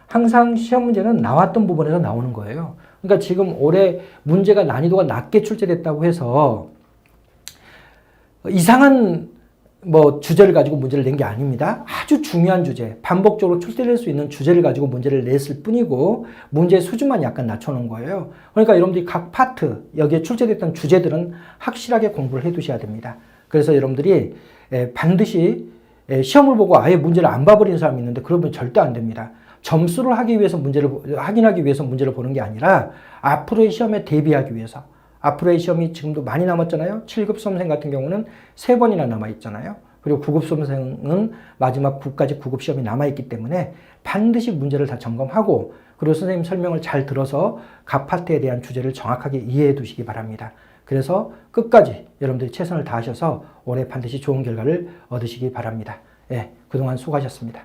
항상 시험 문제는 나왔던 부분에서 나오는 거예요. 그러니까 지금 올해 문제가 난이도가 낮게 출제됐다고 해서 이상한 주제를 가지고 문제를 낸 게 아닙니다. 아주 중요한 주제, 반복적으로 출제될 수 있는 주제를 가지고 문제를 냈을 뿐이고 문제의 수준만 약간 낮춰놓은 거예요. 그러니까 여러분들이 각 파트, 여기에 출제됐던 주제들은 확실하게 공부를 해 두셔야 됩니다. 그래서 여러분들이 반드시 시험을 보고 아예 문제를 안 봐버리는 사람이 있는데 그러면 절대 안 됩니다. 점수를 하기 위해서 확인하기 위해서 문제를 보는 게 아니라 앞으로의 시험에 대비하기 위해서 앞으로의 시험이 지금도 많이 남았잖아요. 7급 수험생 같은 경우는 3번이나 남아있잖아요. 그리고 9급 수험생은 마지막 9까지 9급 시험이 남아있기 때문에 반드시 문제를 다 점검하고 그리고 선생님 설명을 잘 들어서 각 파트에 대한 주제를 정확하게 이해해 두시기 바랍니다. 그래서 끝까지 여러분들이 최선을 다하셔서 올해 반드시 좋은 결과를 얻으시기 바랍니다. 예, 그동안 수고하셨습니다.